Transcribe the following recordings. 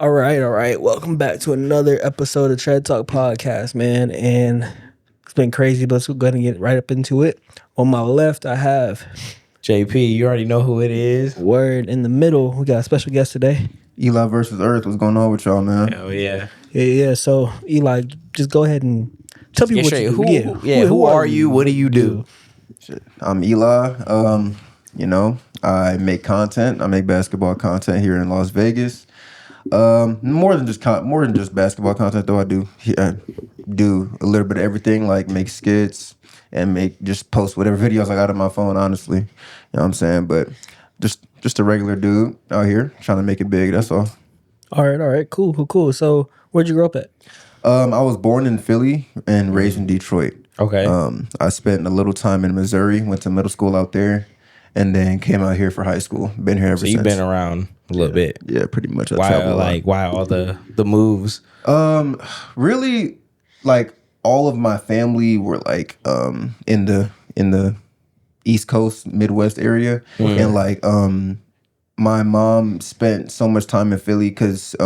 All right, all right. Welcome back to another episode of Tread Talk Podcast, man. And it's been crazy, but we're going to get right up into it. On my left, I have JP, you already know who it is. Word. In the middle, we got a special guest today. ELI versus Earth. What's going on with y'all, man? Hell yeah. Yeah. So, Eli, just go ahead and tell people what you do. Who are you? What do you do? Shit. I'm Eli. I make content. I make basketball content here in Las Vegas. More than just basketball content though. I do a little bit of everything, like make skits and just post whatever videos I got on my phone, honestly. You know what I'm saying? But just a regular dude out here trying to make it big, that's all. All right. Cool. So, where'd you grow up at? I was born in Philly and raised in Detroit. Okay. I spent a little time in Missouri, went to middle school out there, and then came out here for high school. Been here ever since. So you've been around a little bit. Yeah, pretty much. Why all the moves? Really, like all of my family were like in the East Coast, Midwest area, and like my mom spent so much time in Philly because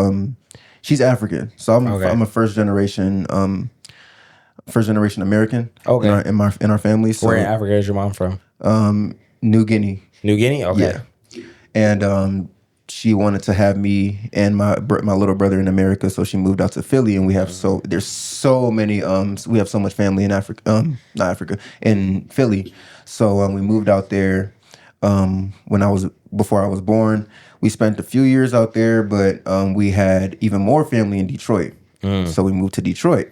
she's African, so I'm a first generation American. Okay. in our family. So, Where in Africa is your mom from? New Guinea. New Guinea. Okay. Yeah. And she wanted to have me and my little brother in America, so she moved out to Philly, and there's so many we have so much family in in Philly. So we moved out there before I was born. We spent a few years out there, but we had even more family in Detroit. So we moved to Detroit.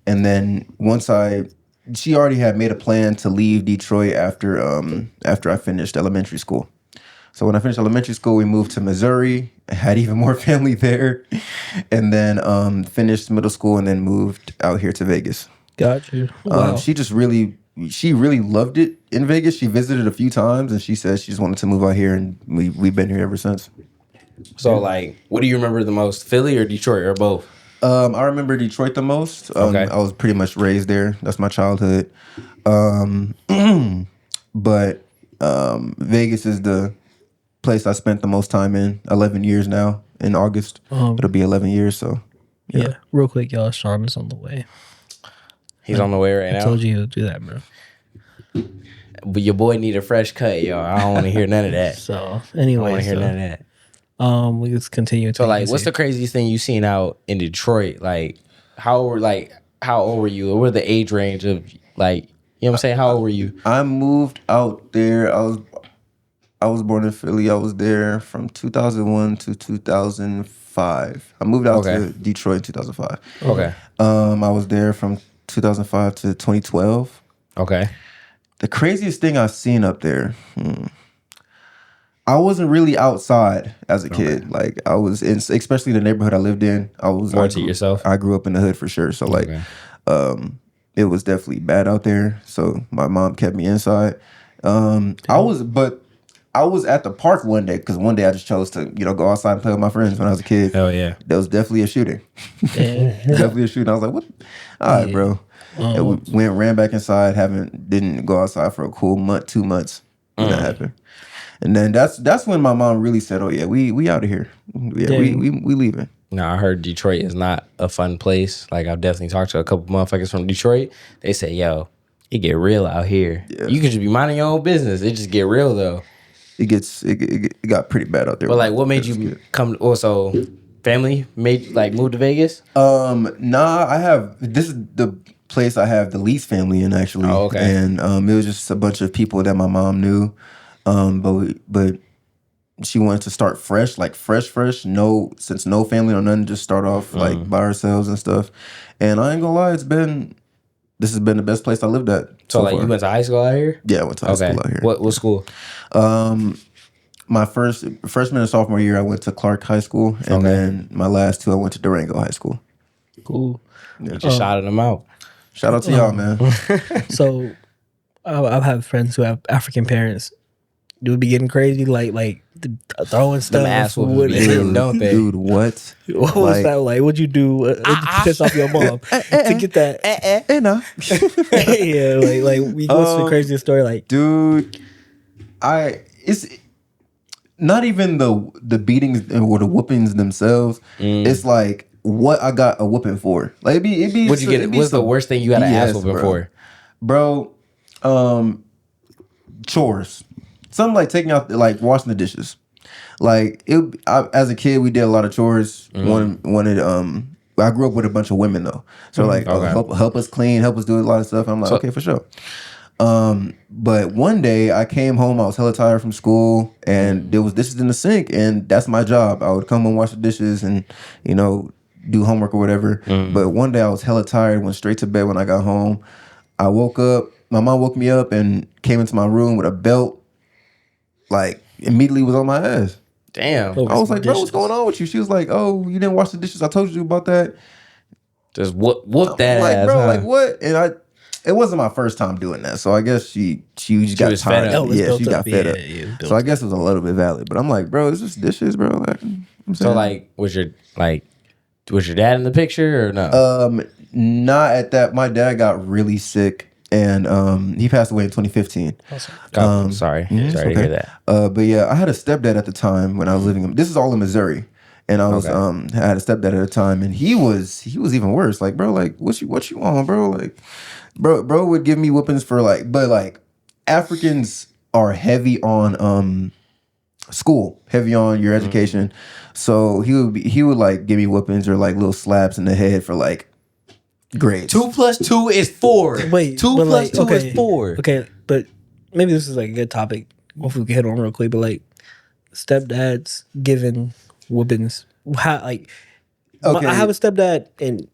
And then she already had made a plan to leave Detroit after I finished elementary school. So when I finished elementary school, we moved to Missouri. I had even more family there, and then finished middle school, and then moved out here to Vegas. Got you. Wow. She really loved it in Vegas. She visited a few times, and she said she just wanted to move out here, and we've been here ever since. So like, what do you remember the most, Philly or Detroit or both? I remember Detroit the most. Okay. I was pretty much raised there. That's my childhood. But Vegas is the place I spent the most time in. 11 years now. In August, it'll be 11 years. So yeah. Real quick, y'all. Sean is on the way. He's on the way right now. I told you he'll do that, bro. But your boy need a fresh cut, y'all. I don't want to hear none of that. So I anyway, don't want to hear none of that. We just continue. So like, what's the craziest thing you seen out in Detroit? Like, how old were you? What were the age range of like, you know what I'm saying? How old were you? I moved out there. I was born in Philly. I was there from 2001 to 2005. I moved out to Detroit in 2005. Okay. I was there from 2005 to 2012. Okay. The craziest thing I've seen up there. I wasn't really outside as a kid. Okay. Like I was in, especially the neighborhood I lived in. Yourself. I grew up in the hood for sure. So like, it was definitely bad out there. So my mom kept me inside. I was at the park one day because one day I just chose to go outside and play with my friends when I was a kid. Hell yeah, there was definitely a shooting. Definitely a shooting. I was like, what? All right, bro. And we ran back inside. Didn't go outside for a cool month, 2 months. That happened. And then that's when my mom really said, "Oh yeah, we out of here. Yeah, we leaving." No, I heard Detroit is not a fun place. Like I've definitely talked to a couple motherfuckers from Detroit. They say, "Yo, it get real out here. Yeah. You can just be minding your own business. It just get real though." It got pretty bad out there. But like, what made you come? Also, family made move to Vegas? Nah, this is the place I have the least family in actually. Oh, okay. And it was just a bunch of people that my mom knew. But she wanted to start fresh, like fresh. No family or nothing, just start off like by ourselves and stuff. And I ain't gonna lie, this has been the best place I lived at. So like, you went to high school out here? Yeah, I went to high school out here. What school? My freshman and sophomore year, I went to Clark High School, and then my last two, I went to Durango High School. Cool. Yeah. You just shouted them out. Shout out to y'all, man. So, I've had friends who have African parents. Do it be getting crazy, like throwing stuff? Them ass whoopings, don't they? Dude, what? What was that like? What'd you do? What'd you piss off your mom to get that? Yeah, like what's the craziest story? Like, dude, not even the beatings or the whoopings themselves. It's like what I got a whooping for. Like it'd be. What'd you get? What's the worst thing you got an ass whooping for? Bro, chores. Something like taking out, like washing the dishes. Like as a kid, we did a lot of chores. I grew up with a bunch of women though, so help us clean, help us do a lot of stuff. I'm like, okay, for sure. But one day I came home, I was hella tired from school, and there was dishes in the sink, and that's my job. I would come and wash the dishes and do homework or whatever. But one day I was hella tired, went straight to bed. When I got home, I woke up. My mom woke me up and came into my room with a belt. Like immediately was on my ass. Damn. I was like, bro, what's going on with you? She was like, oh, you didn't wash the dishes. I told you about that. Just whoop that like, ass. Bro, huh? like what? And it wasn't my first time doing that. So I guess she got tired. Yeah, she got fed up. So I guess it was a little bit valid. But I'm like, bro, it's just dishes, bro. Like, so like, was your dad in the picture or no? Not at that. My dad got really sick. And he passed away in 2015. Sorry. Sorry to hear that. But yeah, I had a stepdad at the time when I was living. This is all in Missouri, and I was I had a stepdad at the time, and he was even worse. Like, bro, like what you on, bro? Like, bro would give me whoopings for but like Africans are heavy on school, heavy on your education. So he would like give me whoopings or like little slaps in the head for like grades. 2 + 2 is 4. Wait, 2 + 2 is 4. Okay, but maybe this is like a good topic. Hopefully we can hit on real quick. But like stepdads giving whoopings. How like? Okay. I have a stepdad, and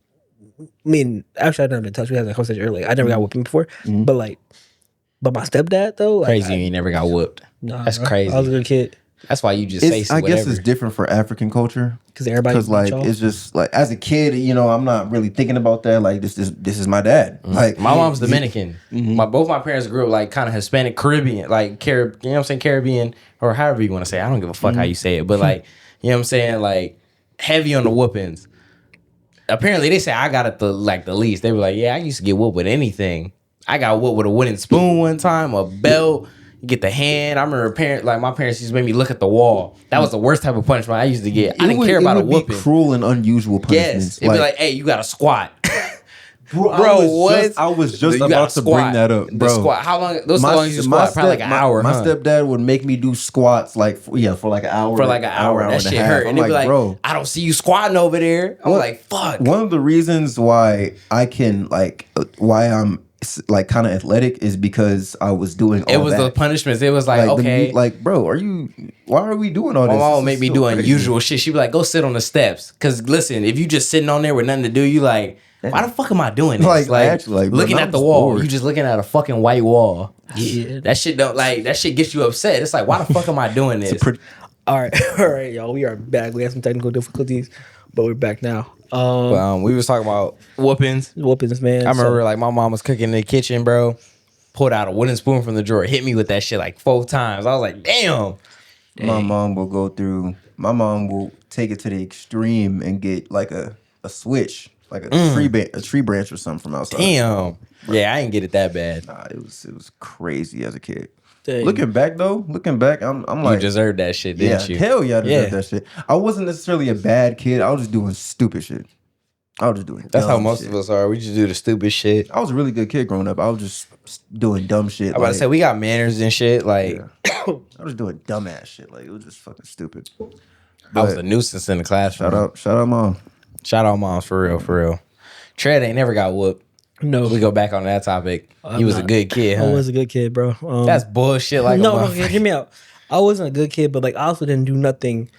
I mean, actually, I've never been touched. We had that conversation earlier. I never got whooping before, but my stepdad though, like, crazy. You ain't never got whooped. Nah, that's bro. crazy. I was a good kid. That's why you just say I whatever. guess it's different for African culture because like it's just like as a kid, I'm not really thinking about that. Like this is my dad. Like my mom's Dominican. Both my parents grew up like kind of Hispanic, Caribbean, like you know what I'm saying, Caribbean or however you want to say it. I don't give a fuck how you say it, but like you know what I'm saying, like heavy on the whoopings. Apparently they say I got it the least. They were like, yeah, I used to get whooped with anything. I got whooped with a wooden spoon one time, a belt. You get the hand. I remember my parents used to make me look at the wall. That was the worst type of punishment I used to get. I didn't care about a whooping. Cruel and unusual punishments. Yes, it'd be like, hey, you got to squat. Bro, I was just about to bring that up, bro. The squat. How long? Those how long you squat? Probably like an hour. My stepdad would make me do squats for like an hour. For like an hour. That shit hurt. And they'd be like, bro, I don't see you squatting over there. I'm like, fuck. One of the reasons why I can why I'm like kind of athletic is because I was doing all that. It was the punishments. It was like okay. Bro, why are we doing all this? My mom would make me do unusual shit. She'd be like, go sit on the steps. Cause listen, if you just sitting on there with nothing to do, you like, why the fuck am I doing this? Like looking at the wall. Bored. You just looking at a fucking white wall. Yeah. That shit gets you upset. It's like, why the fuck am I doing this? All right, y'all. We are back. We had some technical difficulties, but we're back now. We was talking about whoopings, man. I remember like my mom was cooking in the kitchen, bro. Pulled out a wooden spoon from the drawer, hit me with that shit like 4 times. I was like, damn. My mom will take it to the extreme and get like a switch, like a tree branch or something from outside. Damn. Yeah, I didn't get it that bad. Nah, it was crazy as a kid. Dang. Looking back, I'm like, you deserved that shit, didn't you? Hell yeah, I deserved that shit. I wasn't necessarily a bad kid. I was just doing stupid shit. I was just doing. That's how most of us are. We just do the stupid shit. I was a really good kid growing up. I was just doing dumb shit. I was about to say we got manners and shit. Like I was doing dumbass shit. Like it was just fucking stupid. I was a nuisance in the classroom. Shout out, mom. Shout out, moms, for real. Tread ain't never got whooped. No, we go back on that topic. He was a good kid, huh? I was a good kid, bro. That's bullshit. Like no, hear me out. I wasn't a good kid, but like I also didn't do nothing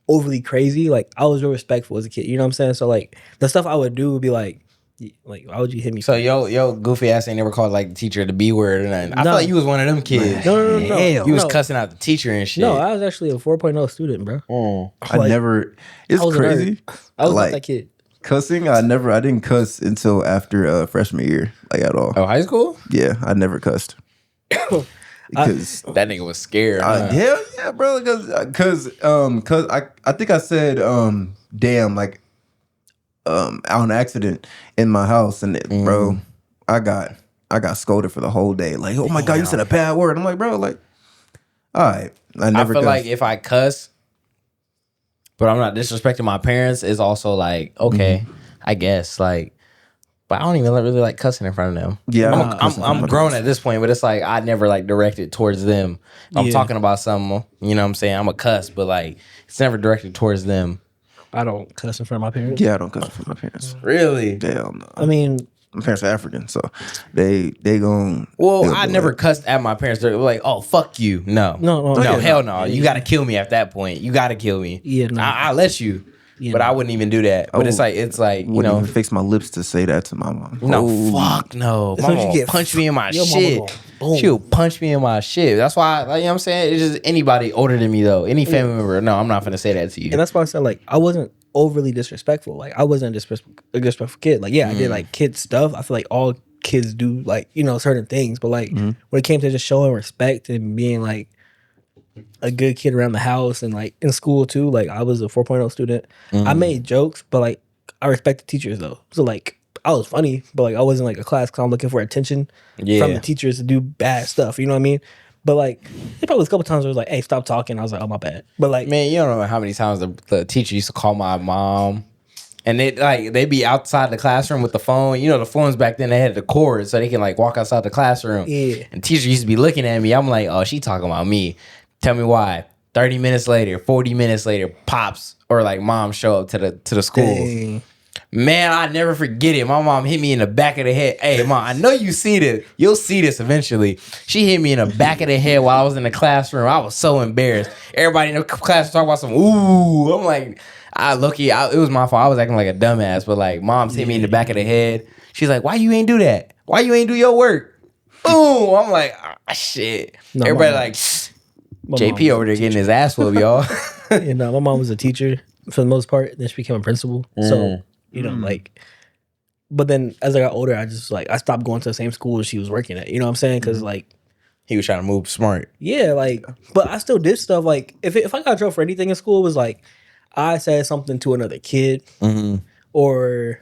overly crazy. Like I was real respectful as a kid. You know what I'm saying? So like the stuff I would do would be like why would you hit me? So yo goofy ass ain't never called like the teacher the B word or nothing. I feel like you was one of them kids. No. You was cussing out the teacher and shit. No, I was actually a 4.0 student, bro. It's crazy. I was like that kid. Cussing, I didn't cuss until after freshman year, like at all. Oh, high school? Yeah, I never cussed. Because that nigga was scared. Hell yeah, bro. Because I think I said damn like on accident in my house, and bro, I got scolded for the whole day. Like, oh my god, you said a bad word. I'm like, bro, like, all right. I feel like if I cuss, but I'm not disrespecting my parents, is also like, okay, I guess, like, but I don't even really like cussing in front of them. Yeah, I'm grown at this point, but it's like I never like directed towards them. If I'm talking about something, you know what I'm saying? I'm a cuss, but like it's never directed towards them. I don't cuss in front of my parents. Yeah, I don't cuss in front of my parents. Really? Hell no. I mean, my parents are African, so they gon'. Well, I never cussed at my parents. They're like, "Oh, fuck you." No, hell no. You got to kill me at that point. You got to kill me. Yeah, no. I'll let you. But I wouldn't even do that. But it's like you wouldn't know, even fix my lips to say that to my mom. No, fuck no. My mom will punch me in my shit. Boom. She'll punch me in my shit. That's why, like, you know what I'm saying? It's just anybody older than me, though. Any family member. No, I'm not gonna say that to you. And that's why I said, like, I wasn't overly disrespectful. Like, I wasn't a disrespectful kid. Like, yeah, I did like kid stuff. I feel like all kids do, like, you know, certain things. But like when it came to just showing respect and being like a good kid around the house and like in school too, like I was a 4.0 student. I made jokes, but like I respected teachers though. So like I was funny, but like I wasn't like a class clown looking for attention from the teachers to do bad stuff. You know what I mean? But like there probably was a couple times where it was like, "Hey, stop talking." I was like, "Oh, my bad." But like, man, you don't know how many times the teacher used to call my mom. And they'd be outside the classroom with the phone. You know, the phones back then, they had the cord so they can like walk outside the classroom. Yeah. And teacher used to be looking at me. I'm like, oh, she talking about me. Tell me why. 30 minutes later, 40 minutes later, pops or like mom show up to the school. Dang. Man, I never forget it. My mom hit me in the back of the head. Hey, mom, I know you see this. You'll see this eventually. She hit me in the back of the head while I was in the classroom. I was so embarrassed. Everybody in the class was talking about some, ooh. I'm like, it was my fault. I was acting like a dumbass, but like mom's hit me in the back of the head. She's like, why you ain't do that? Why you ain't do your work? Boom. I'm like, shit. No, everybody like, JP over there getting his ass whooped, y'all. You know, my mom was a teacher for the most part. Then she became a principal. So, you know, like, but then as I got older, I just like, I stopped going to the same school she was working at. You know what I'm saying? Because like, he was trying to move smart. Yeah, like, but I still did stuff. Like, if I got in trouble for anything in school, it was like, I said something to another kid, or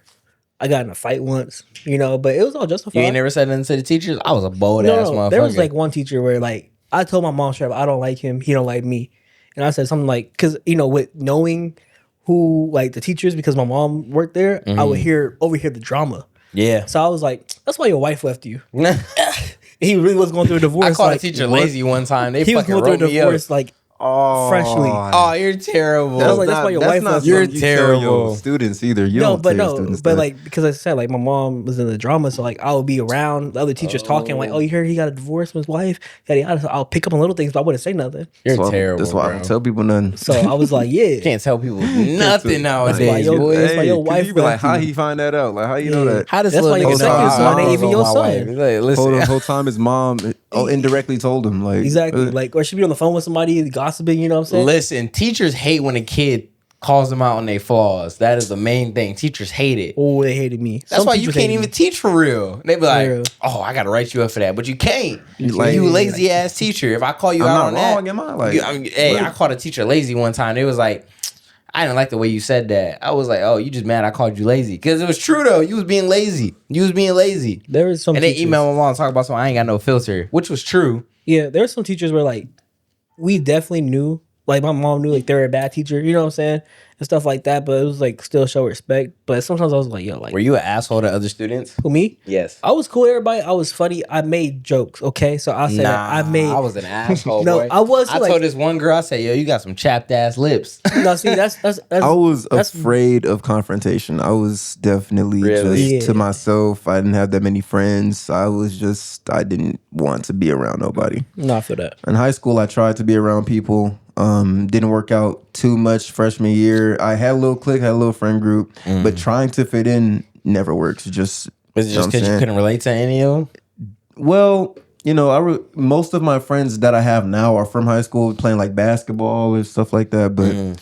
I got in a fight once, you know, but it was all justified. You ain't never said nothing to the teachers? I was a bold ass motherfucker. There was like one teacher where like, I told my mom straight up, I don't like him, he don't like me. And I said something like, because, you know, with knowing who, like, the teachers, because my mom worked there, I would overhear the drama. Yeah. So I was like, that's why your wife left you. He really was going through a divorce. I called a teacher lazy one time. He was going through a divorce, like, freshly. Oh, you're terrible. That's why your wife left. You're terrible. Students either. But like, because I said like my mom was in the drama, so like I would be around the other teachers talking like, oh, you heard he got a divorce from his wife. I'll pick up on little things, but I wouldn't say nothing. You're terrible. That's why I don't tell people nothing. So I was like, yeah, you can't tell people nothing nowadays. That's why your wife. You be like, how he find that out? Like, how you know that? How does that's why your second son ain't even your son? Listen, the whole time his mom indirectly told him like exactly like, or she'd be on the phone with somebody gossiping. You know what I'm saying? Listen, teachers hate when a kid calls them out on their flaws. That is the main thing. Teachers hate it. Oh, they hated me. That's why you can't even teach for real. They be like, oh, I got to write you up for that. But you can't. You lazy ass teacher. If I call you out on that. I called a teacher lazy one time. It was like, I didn't like the way you said that. I was like, oh, you just mad I called you lazy. Because it was true, though. You was being lazy. There was some and they emailed my mom and talk about something, I ain't got no filter, which was true. Yeah, there were some teachers where, like, we definitely knew. Like, my mom knew, like, they were a bad teacher. You know what I'm saying? And stuff like that. But it was, like, still show respect. But sometimes I was like, yo, like. Were you an asshole to other students? Who, me? Yes. I was cool with everybody. I was funny. I made jokes, okay? So I said I was an asshole, no, boy. I was. I told this one girl, I said, yo, you got some chapped ass lips. No, see, that's I was afraid of confrontation. I was definitely just to myself. I didn't have that many friends. I didn't want to be around nobody. No, I feel that. In high school, I tried to be around people. Didn't work out too much freshman year. I had a little clique, had a little friend group, but trying to fit in never works. Was it just because you couldn't relate to any of them? Well, you know, most of my friends that I have now are from high school, playing like basketball and stuff like that. But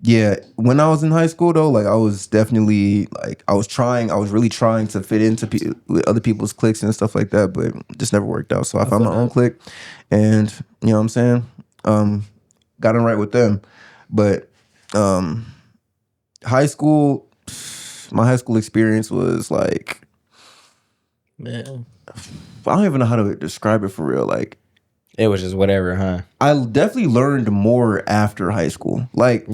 yeah, when I was in high school though, like I was definitely like I was really trying to fit into with other people's cliques and stuff like that, but it just never worked out. So I found my own clique, and you know what I'm saying. Got in right with them, but my high school experience was like, man, I don't even know how to describe it for real. Like, It was just whatever, huh? I definitely learned more after high school. Like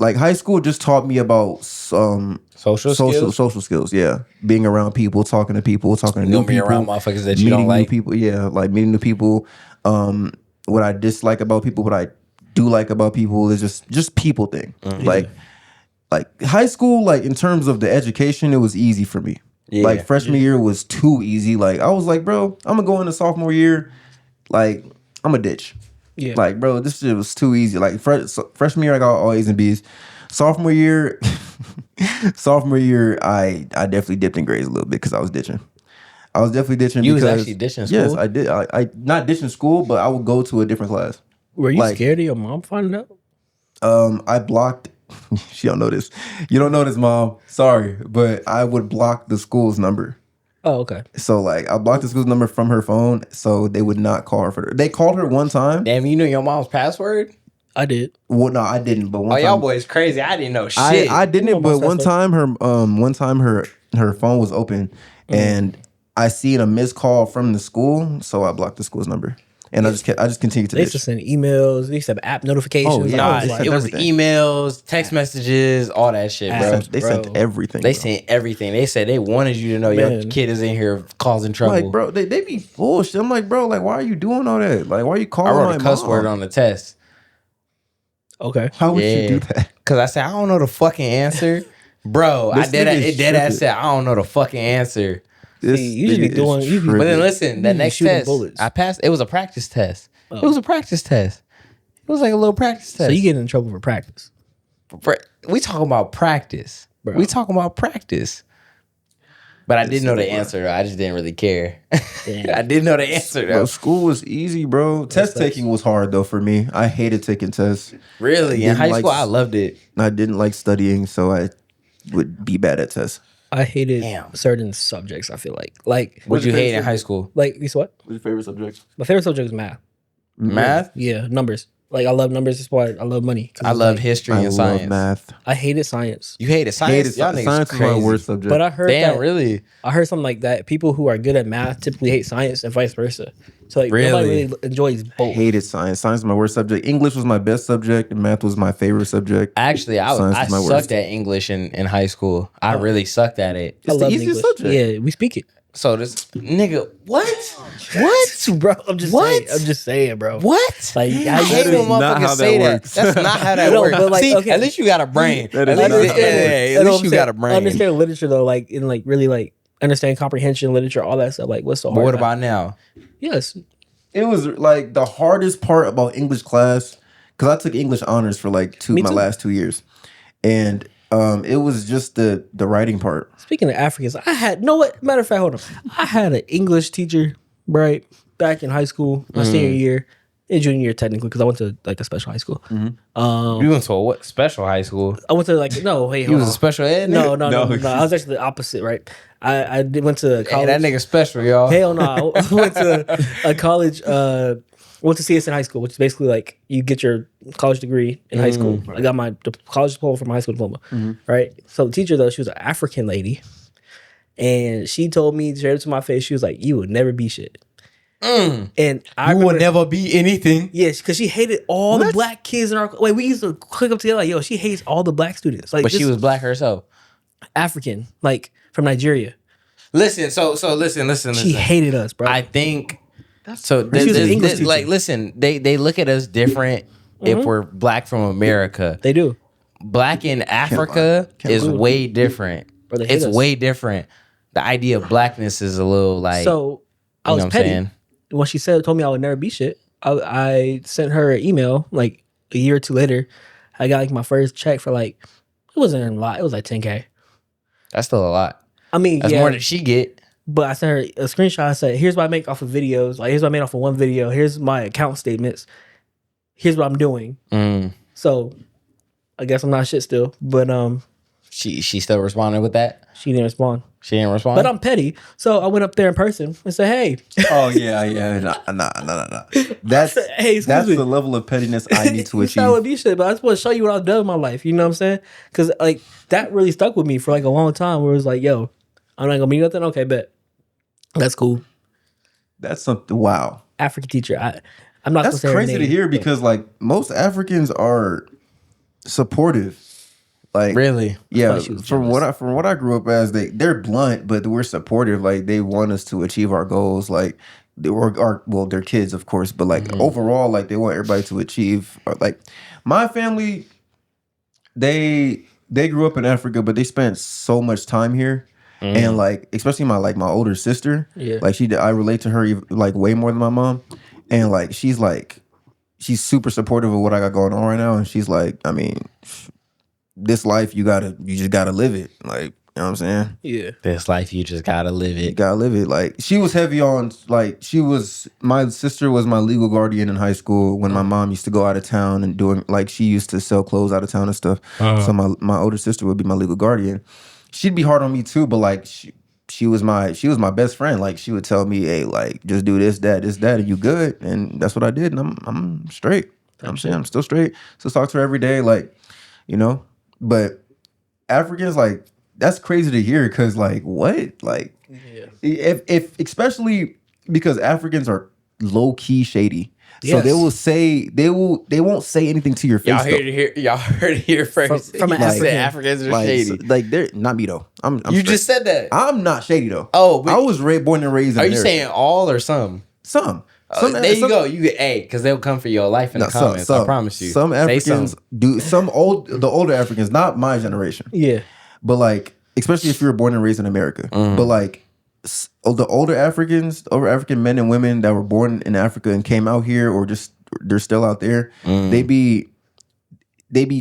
high school just taught me about social skills. Yeah, being around people, talking to new people, around motherfuckers that you don't like. Meeting new people. Yeah, like meeting new people. What I dislike about people, what I do like about people is just people thing. Like high school, like in terms of the education, it was easy for me. Like freshman year was too easy. Like I was like, bro, I'm gonna go into sophomore year. Like I'm a ditch. Yeah. Like, bro, this shit was too easy. Like freshman year, I got all A's and B's. Sophomore year, I definitely dipped in grades a little bit because I was ditching. I was definitely ditching. You was actually ditching school? Yes, I did. I not ditching school, but I would go to a different class. Were you scared of your mom finding out? I blocked. She don't know this. You don't know this, Mom. Sorry, but I would block the school's number. Oh, okay. So like I blocked the school's number from her phone, so they would not call her for her. They called her one time. Damn, you knew your mom's password? I did. Well, no, I didn't. But one time, y'all boys crazy. I didn't know shit. I didn't. But one time her phone was open, and I seen a missed call from the school, so I blocked the school's number. And I just continued to. They used to send emails. They used to have app notifications. Oh, yeah. It was emails, text messages, all that shit, bro. They sent everything. They sent everything. They said they wanted you to know your kid is in here causing trouble. Like, bro, they be bullshit. I'm like, bro, like, why are you doing all that? Like, why are you calling my mom? I wrote a cuss word on the test. Okay. How would you do that? Because I said, I don't know the fucking answer. Bro, I said, I don't know the fucking answer. You should be doing. But then listen, that next test, bullets. I passed. It was a practice test. Oh. It was a practice test. It was like a little practice test. So you get in trouble for practice? We talking about practice. Bro. We talking about practice. But I didn't know the answer. I just didn't really care. I didn't know the answer. Though. Bro, school was easy, bro. Test taking was hard though for me. I hated taking tests. Really? In high school, I loved it. I didn't like studying, so I would be bad at tests. I hated certain subjects. I feel like what you hate in high school? Like you what? What's your favorite subject? My favorite subject is math. Math? Yeah, numbers. Like I love numbers. That's why I love money. I love history and science. Math. I hated science. You hated science? Y'all niggas science crazy. is my worst subject. But I heard really? I heard something like that. People who are good at math typically hate science and vice versa. So like nobody really enjoys both. I hated science. Science is my worst subject. English was my best subject, and math was my favorite subject. Actually, I sucked at English in high school. I really sucked at it. It's the easiest subject. Yeah, we speak it. So this nigga, what? Bro, I'm just saying, bro. What? Like, I hate when motherfuckers say that. That's not how that works. But like, see, okay. At least you got a brain. At least you got a brain. Understand literature though, like in like really like understand comprehension, literature, all that stuff. Like, what's so hard? But what about now? Yes, it was like the hardest part about English class because I took English honors for like my last 2 years, and it was just the writing part. Speaking of Africans, matter of fact, hold on. I had an English teacher, right, back in high school, my senior year, and junior year technically, because I went to like a special high school. You went to what special high school? I went to like you was a special ed? No. I was actually the opposite, right? I went to college. Hey, that nigga special, y'all. Hell no. I went to a college. Went to CS in high school, which is basically like you get your college degree in high school. I got my college diploma from my high school diploma, right? So the teacher though, she was an African lady, and she told me straight up to my face, she was like, "You would never be shit." And I would never be anything. Yes, because she hated all the black kids in our. Wait, we used to click up together like, "Yo, she hates all the black students." Like, but she was black herself, African, like from Nigeria. Listen, so listen. She hated us, bro. I think. So like, listen, they look at us different if we're black from America. They do. Black in Africa is way different. It's way different. The idea of blackness is a little like. So I was petty. When she told me I would never be shit, I sent her an email like a year or two later. I got like my first check for like, it wasn't a lot. It was like $10K. That's still a lot. I mean, that's more than she get. But I sent her a screenshot. I said, here's what I make off of videos. Like, here's what I made off of one video. Here's my account statements. Here's what I'm doing. So I guess I'm not shit still. But she still responded with that? She didn't respond. She didn't respond? But I'm petty. So I went up there in person and said, hey. Oh, yeah. No. That's the level of pettiness I need to achieve. That would be shit, but I just want to show you what I've done in my life. You know what I'm saying? Because like that really stuck with me for like a long time where it was like, yo, I'm not going to be nothing? Okay, bet. That's cool. That's something. Wow. African teacher. I'm not. That's crazy to hear because like most Africans are supportive. Like really, yeah. From what I grew up as, they're blunt, but we're supportive. Like they want us to achieve our goals. Like they're kids, of course, but like overall, like they want everybody to achieve. Like my family, they grew up in Africa, but they spent so much time here. And like especially my older sister, like I relate to her like way more than my mom, and like she's super supportive of what I got going on right now, and she's like, I mean, this life you just gotta live it, like, you know what I'm saying? Yeah, this life you just gotta live it. You gotta live it. Like she was heavy on like my sister was my legal guardian in high school when my mom used to go out of town and doing like she used to sell clothes out of town and stuff. So my older sister would be my legal guardian. She'd be hard on me too, but like she was my best friend. Like she would tell me, hey, like just do this, that, and you good. And that's what I did. And I'm straight. I'm saying I'm still straight. Still talk to her every day, like, you know. But Africans, like, that's crazy to hear because like what? Like if especially because Africans are low key shady. So they will say they won't say anything to your face. Y'all heard it here first. From an African. Africans are shady. Like they're not me though. I'm you just said that. I'm not shady though. Oh, I was born and raised in Are America. you saying all or some? Some. There you go. You get because they'll come for your life in the comments. I promise you. Some Africans do. The older Africans, not my generation. Yeah. But like, especially if you were born and raised in America. But like, the older African men and women that were born in Africa and came out here, or just they're still out there, they be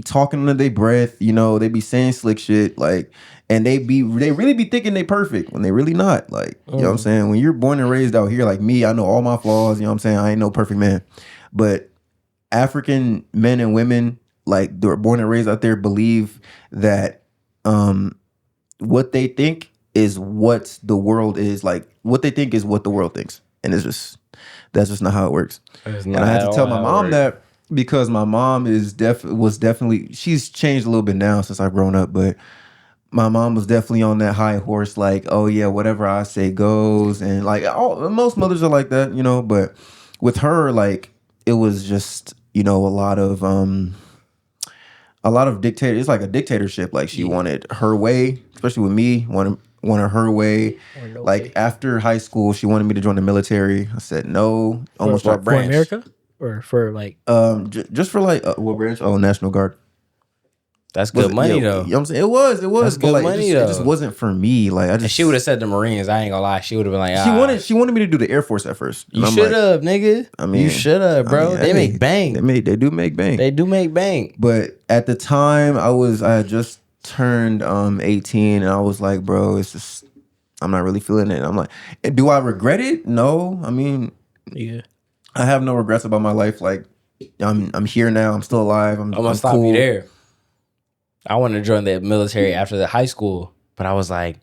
talking under their breath, you know, they be saying slick shit, like, and they really be thinking they perfect when they really not, like, you know what I'm saying? When you're born and raised out here, like me, I know all my flaws, you know what I'm saying? I ain't no perfect man, but African men and women, like, they're born and raised out there, believe that what they think is what the world is, like, what they think is what the world thinks, and that's just not how it works. And I had to tell my mom that, because my mom was definitely, she's changed a little bit now since I've grown up, but my mom was definitely on that high horse, like, oh yeah, whatever I say goes, and like most mothers are like that, you know. But with her, like, it was just, you know, a lot of dictator. It's like a dictatorship. Like she wanted her way, especially with me, wanted her way. Like after high school, she wanted me to join the military. I said no. Almost for America, or for like just for like what branch? Oh, National Guard. That's good money though. You know what I'm saying? It was. That's good like, money though. It just wasn't for me. Like if she would have said the Marines, I ain't gonna lie. She would have been like, She wanted me to do the Air Force at first. You should have, nigga. I mean, you should have, bro. They make bank. They do make bank. They do make bank. But at the time, I had just turned 18, and I was like, bro, it's just, I'm not really feeling it. I'm like, do I regret it? No. I mean, yeah, I have no regrets about my life. Like, I'm here now. I'm still alive. I'm gonna stop you there. I wanted to join the military after the high school, but I was like,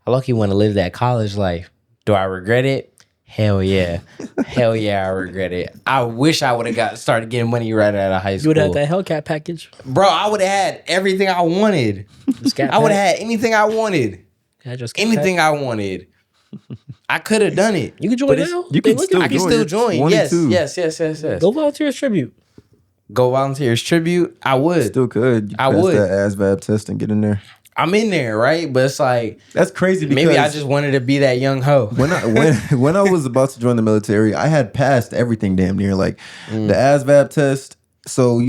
I lucky want to live that college life. Do I regret it? Hell yeah. Hell yeah, I regret it. I wish I would have started getting money right out of high school. You would have that Hellcat package. Bro, I would have had everything I wanted. I would have had anything I wanted. Anything I wanted. I could have done it. You can join now? You can still join. I can still join. Yes. Go volunteer as tribute. Go volunteer as tribute. I would. Still could. I would. That ASVAB test and get in there. I'm in there, right? But it's like, that's crazy. Because maybe I just wanted to be that young hoe. When I was about to join the military, I had passed everything damn near, like the ASVAB test. So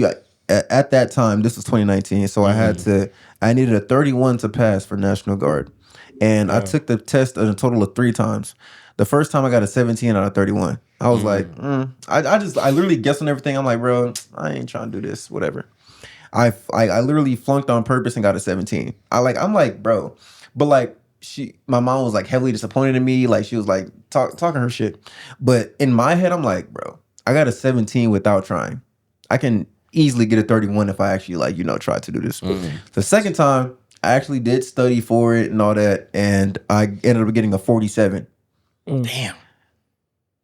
at that time, this was 2019. So I needed a 31 to pass for National Guard, and I took the test a total of 3 times. The first time I got a 17 out of 31. I was like, I literally guessed on everything. I'm like, bro, I ain't trying to do this, whatever. I literally flunked on purpose and got a 17. I'm like, bro, but like my mom was like heavily disappointed in me. Like she was like talking her shit. But in my head, I'm like, bro, I got a 17 without trying. I can easily get a 31 if I actually try to do this. The second time, I actually did study for it and all that, and I ended up getting a 47. Damn.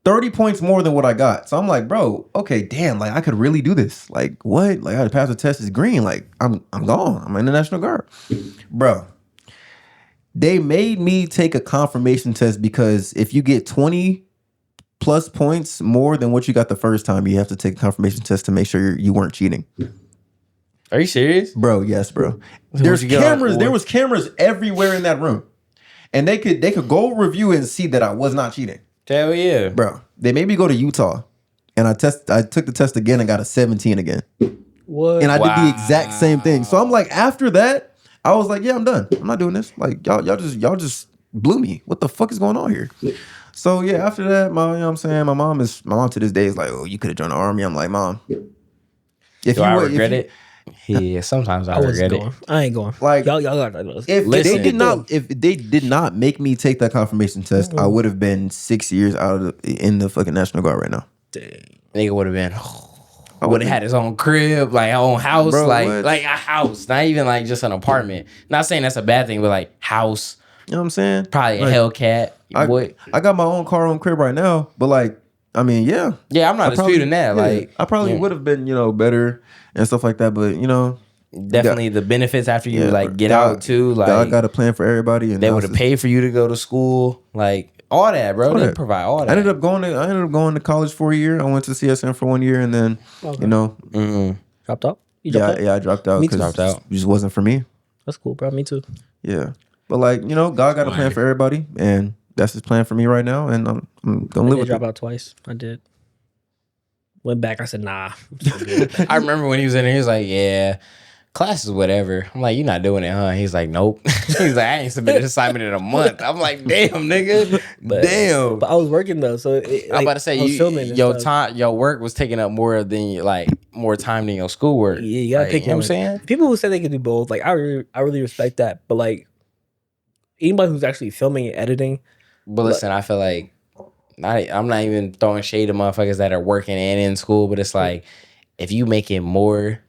30 points more than what I got. So I'm like, bro, okay, damn, like I could really do this. Like what? Like I had to pass the test, is green. Like I'm gone. I'm in the National Guard. Bro, they made me take a confirmation test because if you get 20 plus points more than what you got the first time, you have to take a confirmation test to make sure you weren't cheating. Are you serious? Bro, yes, bro. There's cameras. There was cameras everywhere in that room. And they could go review and see that I was not cheating. Hell yeah. Bro, they made me go to Utah. And I took the test again and got a 17 again. What? And I did the exact same thing. So I'm like, after that, I was like, yeah, I'm done. I'm not doing this. Like, y'all just blew me. What the fuck is going on here? So yeah, after that, you know what I'm saying? My mom to this day is like, oh, you could have joined the army. I'm like, Mom. Do I regret it? Yeah, sometimes I regret it. I ain't going. Like, y'all got that. If they did not make me take that confirmation test, I would have been 6 years in the fucking National Guard right now. Dang. Nigga would have been. I would have had his own crib, like own house, bro, like a house, not even like just an apartment. Not saying that's a bad thing, but like house. You know what I'm saying? Probably a Hellcat. I got my own car, own crib right now, but like, I mean, yeah. Yeah, I'm not disputing that. Yeah, like, I probably would have been, better and stuff like that, but definitely the benefits after you get out too. Like, God got a plan for everybody, and they would have paid for you to go to school, like all that, bro. They provide all that. I ended up going to college for a year. I went to CSM for 1 year, and then dropped out. Yeah, I dropped out because it just wasn't for me. That's cool, bro. Me too. Yeah, but like God got a plan for everybody, and that's his plan for me right now, and I'm gonna live with it. I did drop out twice. I did. Went back. I said, nah. I'm so good. I remember when he was in there, he was like, yeah, class is whatever. I'm like, you're not doing it, huh? He's like, nope. He's like, I ain't submitted an assignment in a month. I'm like, damn, nigga. Damn. But I was working though, so I'm about to say your work was taking up more time than your schoolwork. Yeah, you gotta pick. You know what I'm saying? People who say they can do both, like I really respect that. But like anybody who's actually filming and editing. But listen, I feel like I'm not even throwing shade to motherfuckers that are working and in school, but it's like if you making more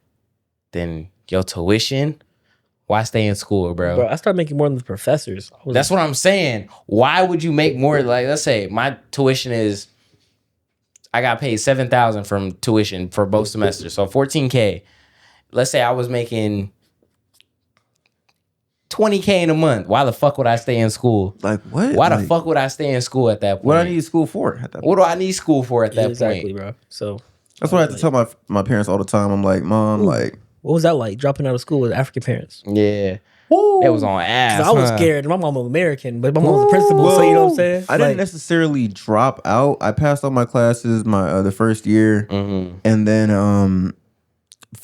than your tuition, why stay in school, bro? Bro, I started making more than the professors. That's what I'm saying. Why would you make more? Like, let's say my tuition is, I got paid $7,000 from tuition for both semesters, so $14,000. Let's say I was making $20,000 in a month. Why the fuck would I stay in school? Like what? Why the fuck would I stay in school at that point? What do I need school for at that point? What do I need school for at that point? Exactly, bro. So that's what I have to tell my parents all the time. I'm like, Mom, like, what was that like dropping out of school with African parents? Yeah. Woo. It was on ass. I was scared. My mom was American, but my mom was a principal, so you know what I'm saying? I didn't necessarily drop out. I passed all my classes the first year, and then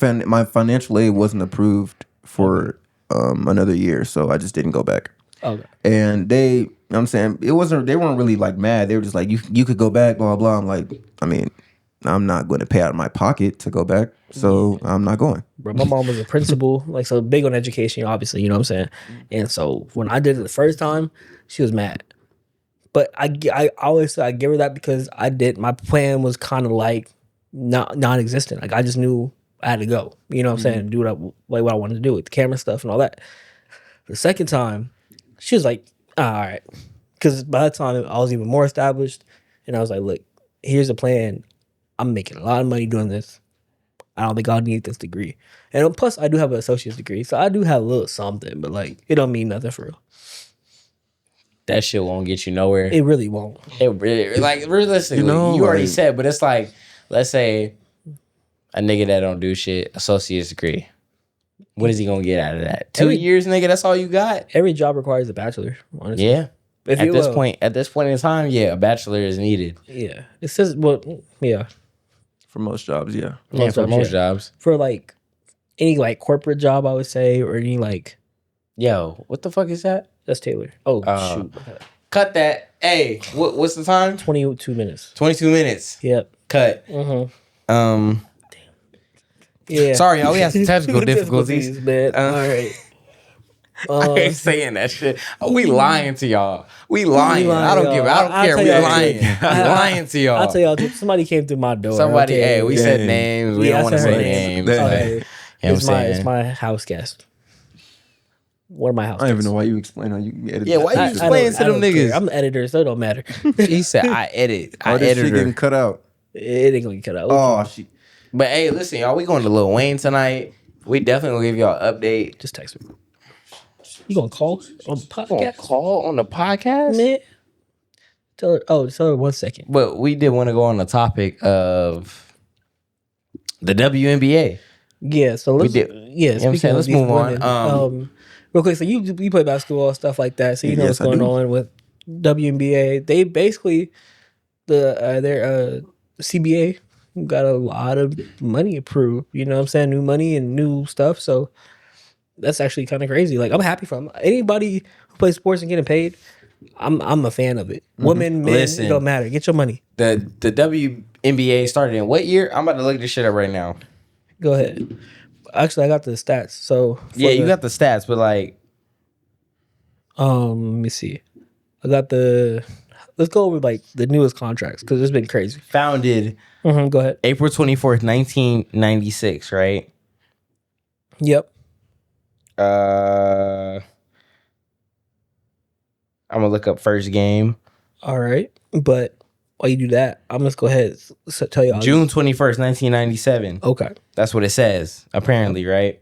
my financial aid wasn't approved for another year, so I just didn't go back. Okay. And they, you know what I'm saying, they weren't really like mad. They were just like, you could go back, blah, blah, blah. I'm like, I mean, I'm not going to pay out of my pocket to go back, so I'm not going. Bro, my mom was a principal, like, so big on education, obviously, you know what I'm saying? And so when I did it the first time, she was mad. But I always say I give her that because my plan was kind of like non-existent. Like, I just knew I had to go, you know what I'm saying? Do what I wanted to do with the camera stuff and all that. The second time, she was like, all right. Because by that time, I was even more established. And I was like, look, here's the plan. I'm making a lot of money doing this. I don't think I'll need this degree. And plus, I do have an associate's degree. So I do have a little something, but like, it don't mean nothing for real. That shit won't get you nowhere. It really won't. It really, like, realistically, you already said, but it's like, let's say a nigga that don't do shit, associate's degree. What is he gonna get out of that? 2 years, nigga, that's all you got? Every job requires a bachelor, honestly. Yeah. At this point in time, yeah, a bachelor is needed. Yeah. It says, well, yeah. For most jobs, yeah. For most jobs. For like any like corporate job, I would say, or any like. Yo, what the fuck is that? That's Taylor. Oh, shoot. Cut that. Hey, what's the time? 22 minutes. 22 minutes. Yep. Cut. Yeah. Sorry, y'all. We had some technical difficulties. Man. All right. I ain't saying that shit. We lying to y'all. We lying. I don't care. We lying. We lying to y'all. I'll tell y'all. Somebody came through my door. Somebody. Okay. Hey, we said names. We don't want to say names. Okay. It's my house guest. One of my house. I don't even know why you explain how you edit. Yeah, why you explain to them niggas? I'm the editor, so it don't matter. He said, "I edit. I edit." Shit getting cut out. It ain't gonna get cut out. Oh shit. But hey, listen, y'all. We going to Lil Wayne tonight. We definitely gonna give y'all an update. Just text me. You gonna call on the podcast? Call on the podcast, man? Tell her 1 second. But we did want to go on the topic of the WNBA. Yeah, so let's You know what I'm saying? Let's move on. Real quick, so you play basketball, stuff like that, so you know Yes, what's going on with WNBA. They basically their CBA got a lot of money approved. You know what I'm saying? New money and new stuff. So that's actually kind of crazy. Like, I'm happy for them. Anybody who plays sports and getting paid, I'm a fan of it. Women, men, it don't matter. Get your money. The WNBA started in what year? I'm about to look this shit up right now. Go ahead. Actually, I got the stats. So yeah, you got the stats, but like, let me see. I got the. Let's go over like the newest contracts because it's been crazy. Founded. Go ahead. April 24th, 1996. Right. Yep. I'm gonna look up first game. All right, but while you do that, I'm just go ahead and tell y'all. June 21st, 1997. Okay. That's what it says, apparently, right?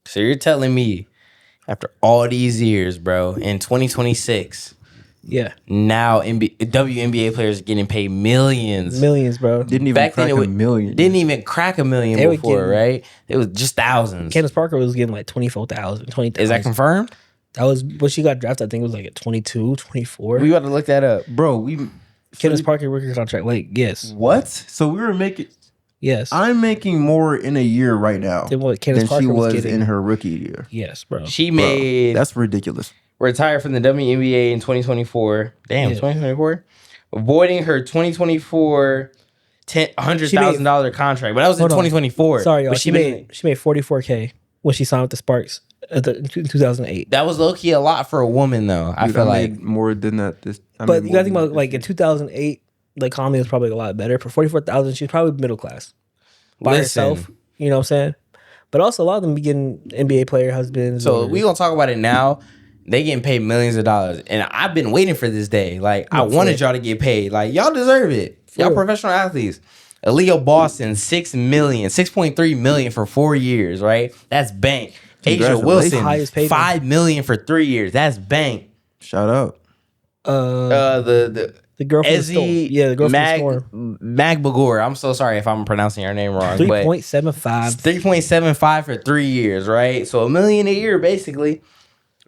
So you're telling me after all these years, bro, in 2026, yeah, now WNBA players are getting paid millions. Millions, bro. Didn't even crack a million. Didn't even crack a million before, right? It was just thousands. Candace Parker was getting like 24,000, 20,000. Is that confirmed? That was when she got drafted. I think it was like at 22, 24. We got to look that up. Bro, Candace Parker rookie contract. Like, yes. What? So we were making... Yes. I'm making more in a year right now than what Candace Parker she was getting in her rookie year. Yes, bro. She made... That's ridiculous. Retired from the WNBA in 2024. Damn, 2024? Avoiding her 2024 $100,000 contract. But that was in 2024. Sorry, y'all. But She made $44K when she signed with the Sparks in 2008. That was low key a lot for a woman, though. I feel like more than that. But you gotta think about like in 2008, the economy was probably a lot better. For 44,000, she's probably middle class by herself. You know what I'm saying? But also a lot of them be getting NBA player husbands. So we gonna talk about it now. They getting paid millions of dollars, and I've been waiting for this day. Like I wanted y'all to get paid. Like y'all deserve it. Y'all professional athletes. Aaliyah Boston, $6.3 million for 4 years, right? That's bank. Asia Wilson, $5 million for 3 years. That's bank. Shout out. The girl from the Storm. Yeah, the girl from the Storm. Magbagor. I'm so sorry if I'm pronouncing her name wrong. 3.75. 3.75 for 3 years, right? So $1 million a year, basically.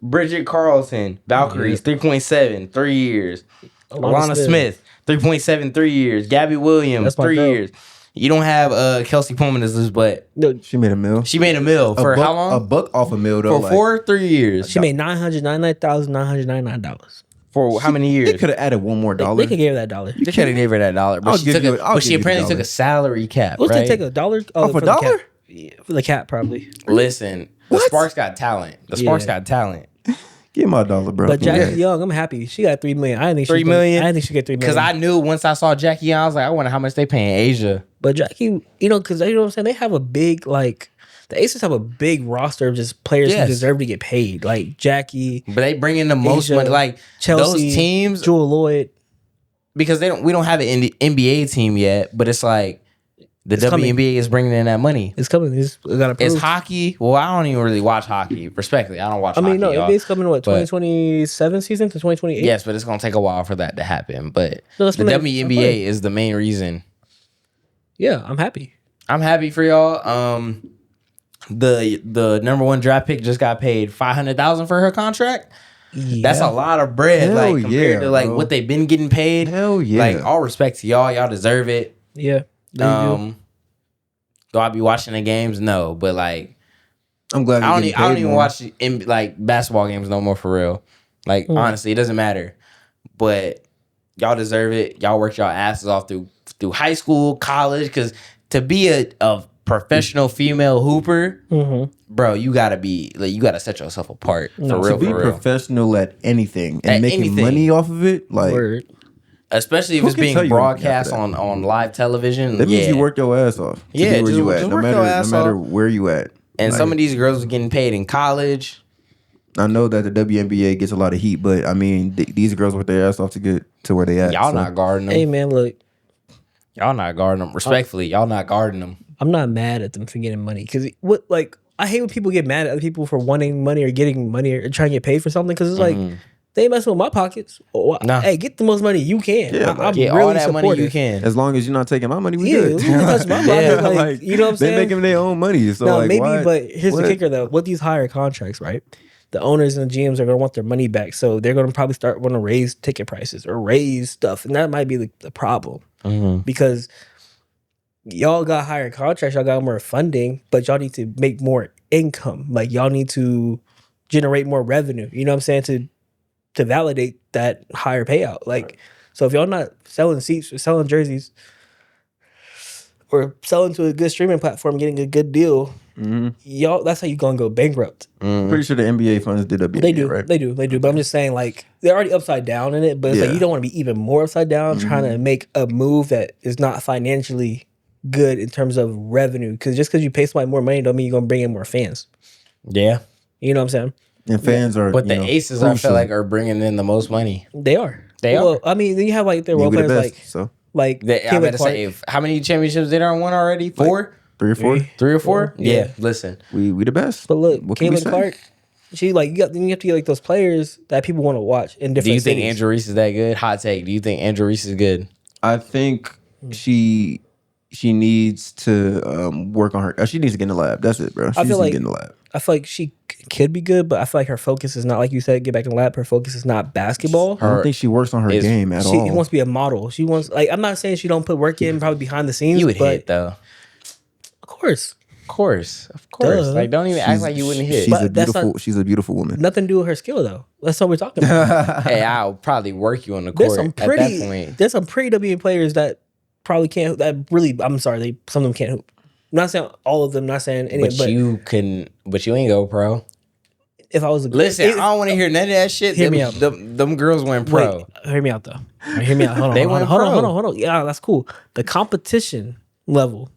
Bridget Carlson, Valkyries, 3.7, 3 years. Alana Smith, 3.7, 3 years. Gabby Williams, 3 years. You don't have Kelsey Pullman as this, but no, she made a mill. She made a mill for how long? A buck off a mill though. For 3 years. She made $999,999. For how many years? They could have added one more dollar. They could give her that dollar. They could have gave her that dollar, but she apparently took a salary cap. Let's right? take a dollar off a dollar for the cap, probably. Listen, the Sparks got talent. The Sparks got talent. Give my dollar, bro. But Jackie Young, I'm happy. She got $3 million. I didn't think $3 million. I didn't think she got $3 million. Because I knew once I saw Jackie Young, I was like, I wonder how much they paying Asia. But Jackie, because you know what I'm saying, they have a big the Aces have a big roster of just players who deserve to get paid, like Jackie. But they bring in the most money, like Chelsea, those teams. Jewel Lloyd, because we don't have an NBA team yet, but it's like. The WNBA is bringing in that money. It's coming. It's hockey. Well, I don't even really watch hockey. Respectfully, I don't watch hockey. NBA's coming 2027 season to 2028? Yes, but it's going to take a while for that to happen. But the WNBA is the main reason. Yeah, I'm happy. I'm happy for y'all. The number one draft pick just got paid $500,000 for her contract. Yeah. That's a lot of bread, compared to what they've been getting paid. Hell yeah! Like all respect to y'all, y'all deserve it. Yeah. Do I be watching the games? No, but I'm glad I don't even watch basketball games no more for real. Honestly, it doesn't matter. But y'all deserve it. Y'all worked y'all asses off through high school, college, because to be a professional female hooper, bro, you gotta set yourself apart for real. To be professional at anything and making money off of it, Word. Especially if it's being broadcast on live television. That means you work your ass off. Yeah, where you at. No matter where you at. And some of these girls are getting paid in college. I know that the WNBA gets a lot of heat, but I mean, these girls work their ass off to get to where they at. Y'all not guarding them. Hey man, look. Y'all not guarding them. Respectfully, y'all not guarding them. I'm not mad at them for getting money because I hate when people get mad at other people for wanting money or getting money or trying to get paid for something because it's They ain't messing with my pockets. Nah. Hey, get the most money you can. Yeah, I'm Get really all that supportive. money you can. As long as you're not taking my money, we Yeah, good. you can touch my pocket. Like, you know what I'm saying? They making their own money. So No, like, maybe, why- but here's the what? kicker though. With these higher contracts, right? The owners and the GMs are going to want their money back. So they're going to probably start want to raise ticket prices or raise stuff. And that might be the problem. Because y'all got higher contracts, y'all got more funding, but y'all need to make more income. Like y'all need to generate more revenue. You know what I'm saying? To validate that higher payout. Like, so if y'all not selling seats or selling jerseys or selling to a good streaming platform, getting a good deal, y'all, that's how you gonna go bankrupt. Pretty sure the NBA funds did WNBA, They do, right? they do. But I'm just saying, like, they're already upside down in it, but it's like you don't want to be even more upside down trying to make a move that is not financially good in terms of revenue. Because just because you pay somebody more money don't mean you're gonna bring in more fans. Yeah. You know what I'm saying? And fans are, But the Aces, I feel like, are bringing in the most money. They are. They well, are. I mean, then you have like their role we the players best. So like I Caitlin better Clark. say, how many championships they done won already? 4? 3 or 4. 3 or 4? Yeah. Yeah. Listen. We the best. But look, What can we Caitlin say? Clark, she like you have to get like those players that people want to watch in different. Do you think cities. Andrew Reese is that good? Hot take. Do you think Andrew Reese is good? I think she needs to work on her. She needs to get in the lab. That's it, bro. She I needs feel to like get in the lab. I feel like she could be good, but I feel like her focus is not like you said. Get back in the lab. Her focus is not basketball. I don't think she works on her game at She all. wants to be a model. She wants like I'm not saying she don't put work in, probably behind the scenes. You would but hit though. Of course, Of course. Duh. Like don't even act like you wouldn't hit. She's a beautiful woman. nothing to do with her skill though. That's what we're talking about. Hey, I'll probably work you on the There's court some at that pretty point. there's some pretty WNBA players that probably can't. That really, I'm sorry, some of them can't hoop. I'm not saying all of them. Not saying any. But you ain't go pro. If I was a Listen, I don't want to hear none of that shit. Hear me out. Them girls went pro. Wait, hear me out though. Hear me out. Hold on. They hold went on. pro. Yeah, that's cool. The competition level.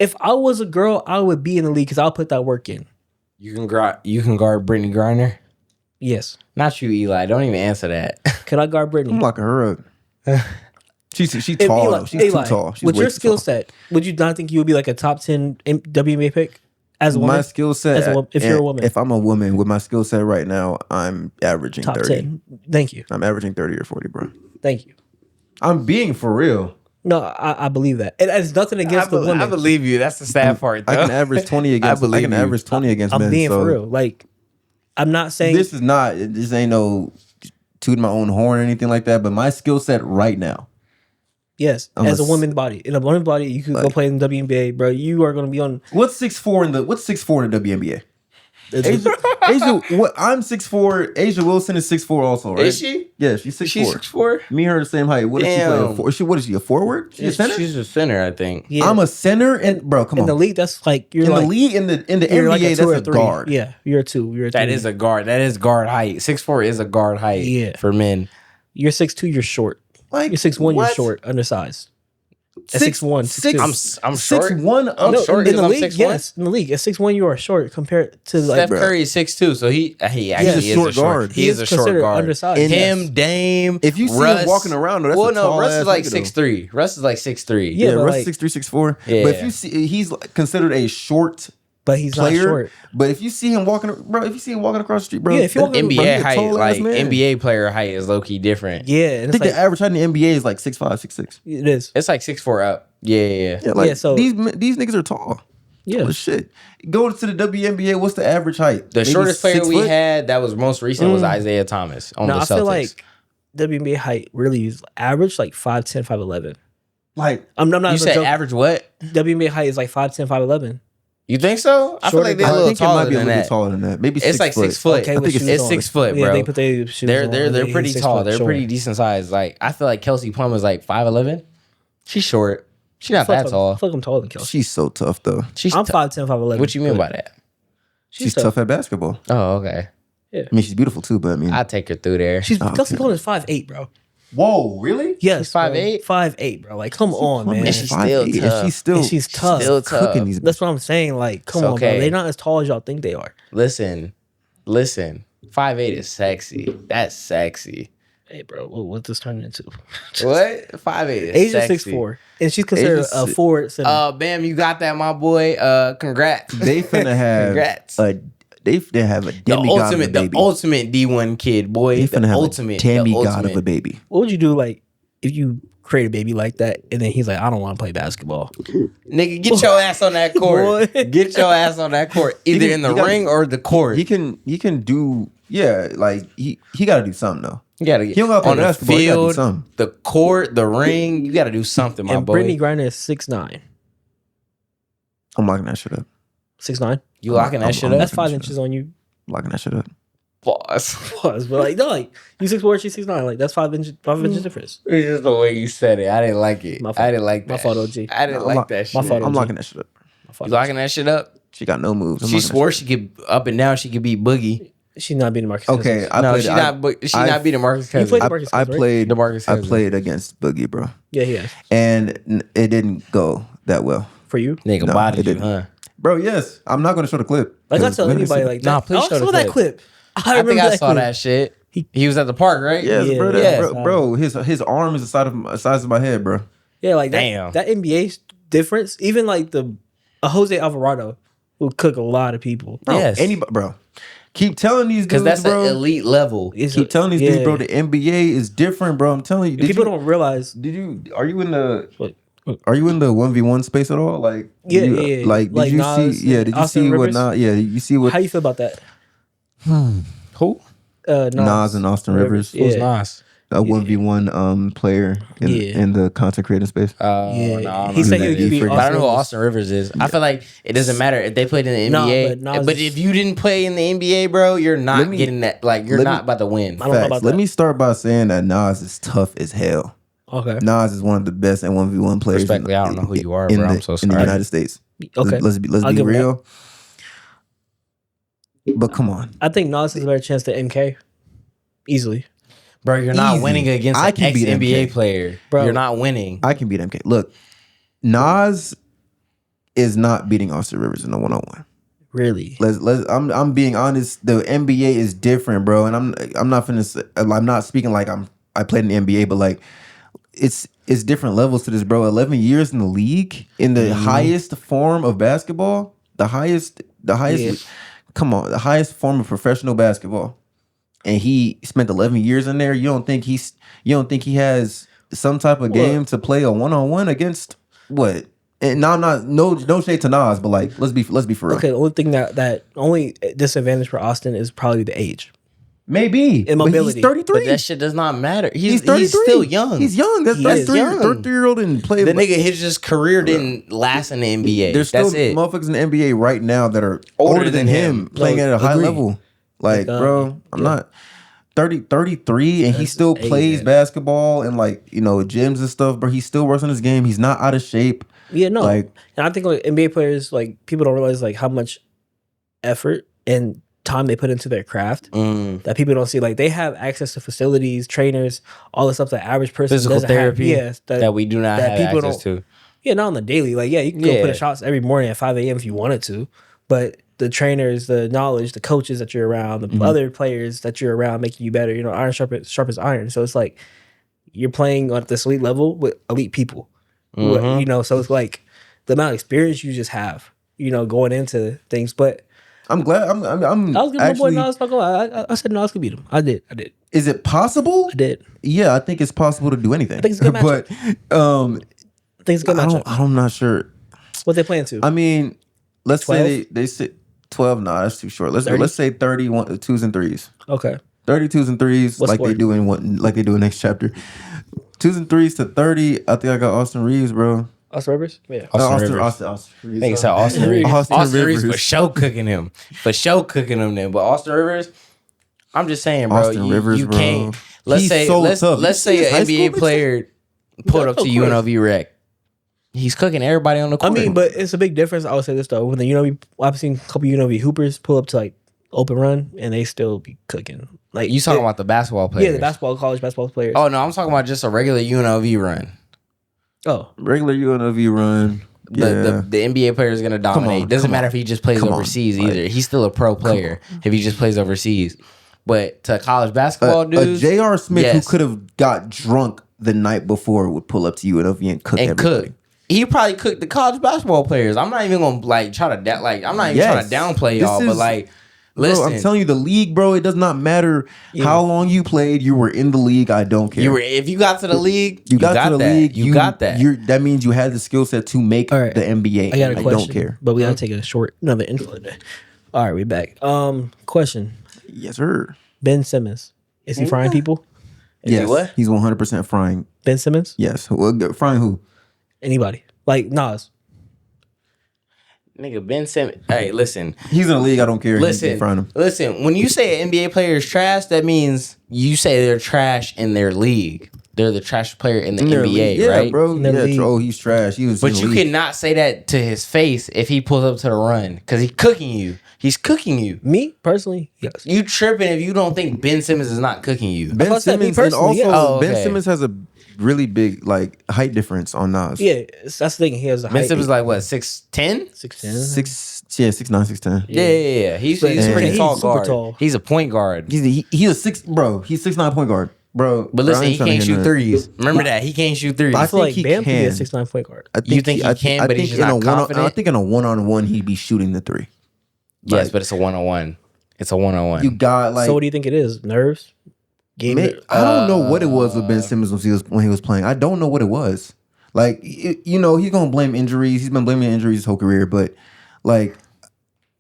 If I was a girl, I would be in the league because I'll put that work in. You can guard Brittany Griner. Yes. Not you, Eli. Don't even answer that. Could I guard Brittany? I'm locking her up. She's If tall Eli- though. She's Eli, too tall. She's with way your too skill tall. set, would you not think you would be like a top 10 WNBA pick as a woman? My skill set, if you're a woman. if I'm a woman with my skill set right now, I'm averaging Top 30. 10. Thank you. I'm averaging 30 or 40, bro. Thank you. I'm being for real. No, I believe that. It has nothing against the women. I believe you. That's the sad part. Though. I can average 20 against. I believe can you. average 20 against I'm men. being so for real. Like, I'm not saying This ain't no tooting my own horn or anything like that. But my skill set right now, yes. As a woman's body, in a woman's body, you could go play in the WNBA, bro. You are going to be on. what's 6'4" in the WNBA? Asia, what? I'm 6'4". Asia Wilson is 6'4" also, right? Is she? Yeah, she's 6'4". She's 6'4". Me and her the same height. What does she Damn. play? What is she? A forward? She's a center. She's a center, I think. Yeah. I'm a center, and bro, come in on. the league, that's like you're in like the league, in the you're NBA, like a 2 that's or a 3. guard. Yeah, you're a 2. You're a 3. That is a guard. That is guard height. 6'4" is a guard height. Yeah. For men. You're 6'2", you're short. Like You're 6'1", you're what? short, undersized. At 6'1", 6'2". I'm short. 6'1". I'm No, short in the because I'm league, 6'1". yes. In the league, at 6'1", you are short compared to like Steph Curry is 6'2", so he actually He's a is short a short guard. He is a short considered guard. undersized. Him, Yes. Dame. If you see Russ, him walking around, though, that's a tall Russ ass is like nigga, though. 6'3". Russ is like 6'3". Yeah, Yeah, but Russ like- 6'3", 6'4". Yeah. But if you see, he's considered a short but he's player. not short. But if you see him walking, bro, if you see him walking across the street, bro, Yeah, if you walk- NBA bro, he a height, tall-ass like man. NBA player height is low key different. Yeah, and I it's think like the average height in the NBA is like 6'5", 6'6". it is. It's like 6'4" up. Yeah. Yeah, like so- these niggas are tall. Yeah. Tall as shit. Go to the WNBA. What's the average height? The Maybe shortest player 6 we foot? had that was most recent was Isaiah Thomas on No, the I Celtics. feel like WNBA height really is average like 5'10", 5'11". Like I'm not. you said joking. average what? WNBA height is like 5'10", 5'11". You think so? I feel Shorter like they're guys. a I little think it might taller be a than little bit that. taller than that. Maybe It's like 6 foot. Okay, I with think shoes it's on. 6 foot, Yeah, bro. they put their shoes They're on. they're He's pretty 6 tall. foot, They're sure. pretty decent size. Like I feel like Kelsey Plum is like 5'11". She's short. She's not that tall. I feel like I'm taller than Kelsey. She's so tough though. She's I'm tou- 5'10", 5'11". What you mean by that? She's tough at basketball. Oh, okay. I mean, she's beautiful too, but I mean, I'll take her through there. Kelsey Plum is 5'8", bro. whoa, really? Yes, She's 5'8"? 5'8", bro. Like, come on, man. And she's still tough. And she's still And she's tough. Still tough. cooking these. That's what I'm saying. Like, come It's on, okay. bro. They're not as tall as y'all think they are. Listen. 5'8" is sexy. That's sexy. Hey, bro, what's this turning into? What? 5'8" is Asia's sexy. 6'4", and she's considered Asia's a si- forward center. Bam, you got that, my boy. Congrats. They finna have Congrats. a They have a demigod of a baby. The ultimate D1 kid, boy. They finna The have ultimate a demigod of a baby. What would you do like if you create a baby like that and then he's like, I don't want to play basketball? Nigga, get your ass on that court. Get your ass on that court, either in the ring or the court. He can do like he got to do something though. You gotta he don't got to play basketball. He gotta do something. The court, the ring. You got to do something, my and boy. Brittany Griner is 6'9". I'm locking that shit up. 6'9". You locking that shit up? That's 5 inches on you. Locking that shit up. Pause. But like no, like you 6'4", she's 6'9". Like that's 5 inches difference. It's just the way you said it. I didn't like it. I didn't like that. My fault, OG. I didn't like that shit. My fault, OG. I'm locking that shit up. You locking that shit up? She got no moves. She swore she could up and down. She could beat Boogie. She's not beating Marcus. Okay, Cousins. She's not beating Marcus Cousins. You played Marcus I Cousins, played DeMarcus Cousins. I played against Boogie, bro. Yeah, he has. And it didn't go that well. For you? Nigga No, bodied it you, didn't. huh? Bro, yes. I'm not going to show the clip. Like I tell anybody like that. Nah, please I show the saw that clip. clip. I think I saw clip. that shit. He was at the park, right? Yes, Yeah, bro. yes. Bro, his arm is the size of my head, bro. Yeah, like Damn. that NBA difference. Even like a Jose Alvarado will cook a lot of people. Bro, Yes. anybody, bro. Keep telling these dudes, Because that's bro. an elite level. Keep telling these dudes, bro. The NBA is different, bro. I'm telling you. People don't realize. Are you in the What? 1v1 space at all? Like Yeah. Like did Like you Nas see? Yeah, and did you Austin see what? Rivers? You see what? How you feel about that? Who? Nas and Austin Rivers. Who's Yeah. Nas? A 1v1 player in the content creating space. Yeah. No, I don't He know said who he that would is. beat But I don't know who Austin Austin Rivers is. I feel like it doesn't matter if they played in the No, NBA. but Nas but is- if you didn't play in the NBA, bro, you're not getting that. Like, you're not about to win. I don't know Facts. about Let that. me start by saying that Nas is tough as hell. Okay. Nas is one of the best at 1v1 players. Respectfully, I don't know who you are, in bro. the, I'm so in the sorry. United States. Okay. Let's be I'll give him real. But come on. I think Nas has a better chance to MK. Easily. Bro, you're not Easy. winning against I an can beat ex-NBA MK. player. Bro. You're not winning. I can beat MK. Look, Nas is not beating Austin Rivers in the 1-on-1. Really? I'm being honest. The NBA is different, bro. And I'm not speaking like I played in the NBA, but like it's different levels to this, bro. 11 years in the league, in the highest form of basketball, the highest come on, the highest form of professional basketball. And he spent 11 years in there. You don't think he has some type of game to play a 1-on-1 against what? And now I'm not no shade to Nas, but like let's be for real. Okay, the only thing that only disadvantage for Austin is probably the age. Maybe. And But mobility. he's 33. But that shit does not matter. He's 33. He's still young. He's young. That's He is 33-year-old and play. The nigga, his career didn't last in the NBA. There's still That's it. motherfuckers in the NBA right now that are older than him playing at a high agreed. level. Like, bro, I'm not 33 and he That's still his age, plays man. basketball and like, gyms and stuff, but he still works on his game. He's not out of shape. Yeah, no. Like, And I think like NBA players, like people don't realize like how much effort and time they put into their craft that people don't see. Like they have access to facilities, trainers, all the stuff that average person Physical doesn't therapy have. Yeah, that we do not that have people access to. Yeah, not on the daily. Like, yeah, you can go Yeah. put a shots every morning at 5 a.m. if you wanted to. But the trainers, the knowledge, the coaches that you're around, the other players that you're around making you better, iron sharp as iron. So it's like you're playing at this elite level with elite people. So it's like the amount of experience you just have, going into things. But I'm glad. I'm I was giving my boy actually. Nas. I said Nas could beat him. I did. Is it possible? I did. Yeah, I think it's possible to do anything. I think it's a good but I think it's a good matchup. I'm not sure. What they playing to? I mean, let's 12? say they sit 12. No, that's too short. 30? Let's say 31 twos and threes. Okay. 32s and threes, What like sport? they do in next chapter. 2s and 3s to 30. I think I got Austin Reeves, bro. Austin Rivers? Yeah. Austin Rivers. Austin Reeves. Nigga said Austin Reeves. Austin Austin Reeves Rivers. for sure cooking him. Then. But Austin Rivers, I'm just saying, bro. Austin Rivers, you bro. can't. Let's He's say so let's tough. let's You see say his high an school NBA mixtape? player pulled up to of course. UNLV rec. He's cooking everybody on the I court. mean, but it's a big difference. I would say this though. When the UNLV, I've seen a couple UNLV hoopers pull up to like open run and they still be cooking. Like you talking about the basketball players? Yeah, the college basketball players. Oh no, I'm talking about just a regular UNLV run. Oh, Regular UNLV run. Yeah. The NBA player is going to dominate. Doesn't matter if he just plays overseas either. He's still a pro player if he just plays overseas. But to college basketball dudes, a J.R. Smith yes. who could have got drunk the night before would pull up to UNLV and cook everything. He probably cooked the college basketball players. I'm not even gonna like try to I'm not even trying to downplay y'all, but like Listen, I'm telling you, the league, bro. It does not matter how long you played. You were in the league. I don't care. If you got to the league, you got to the league. You got that. That means you had the skill set to make the NBA. I got a question. Don't care. But we gotta take another info today. All right, we back. Question. Yes, sir. Ben Simmons. Is he frying people? Yes. What? He's 100% frying. Ben Simmons? Yes. Well, frying who? Anybody. Like Nas. Nigga, Ben Simmons. Hey, listen. He's in the league. I don't care. Listen. When you say an NBA player is trash, that means you say they're trash in their league. They're the trash player in the NBA, right? Yeah, bro. Oh, he's trash. But you cannot say that to his face if he pulls up to the run because he's cooking you. He's cooking you. Me personally, yes. You tripping if you don't think Ben Simmons is not cooking you. Ben Simmons, and also yes. Ben Simmons has a really big height difference on Nas. Yeah, that's the thing. He has a height. Ben Simmons like what 6'10"? 6'10". 6'9", 6'10". Yeah. He's a pretty tall guard. Tall. He's a point guard. He's a 6'9" point guard, bro. But listen, he can't shoot threes. Remember that he can't shoot threes. I feel like Bam can be a 6'9" point guard. You think he can, but he's just not confident. I think in a 1-on-1 he'd be shooting the three. Yes, but it's a 1-on-1. It's a 1-on-1. You got So what do you think it is? Nerves? I don't know what it was with Ben Simmons when he was playing. I don't know what it was. Like he's gonna blame injuries. He's been blaming injuries his whole career, but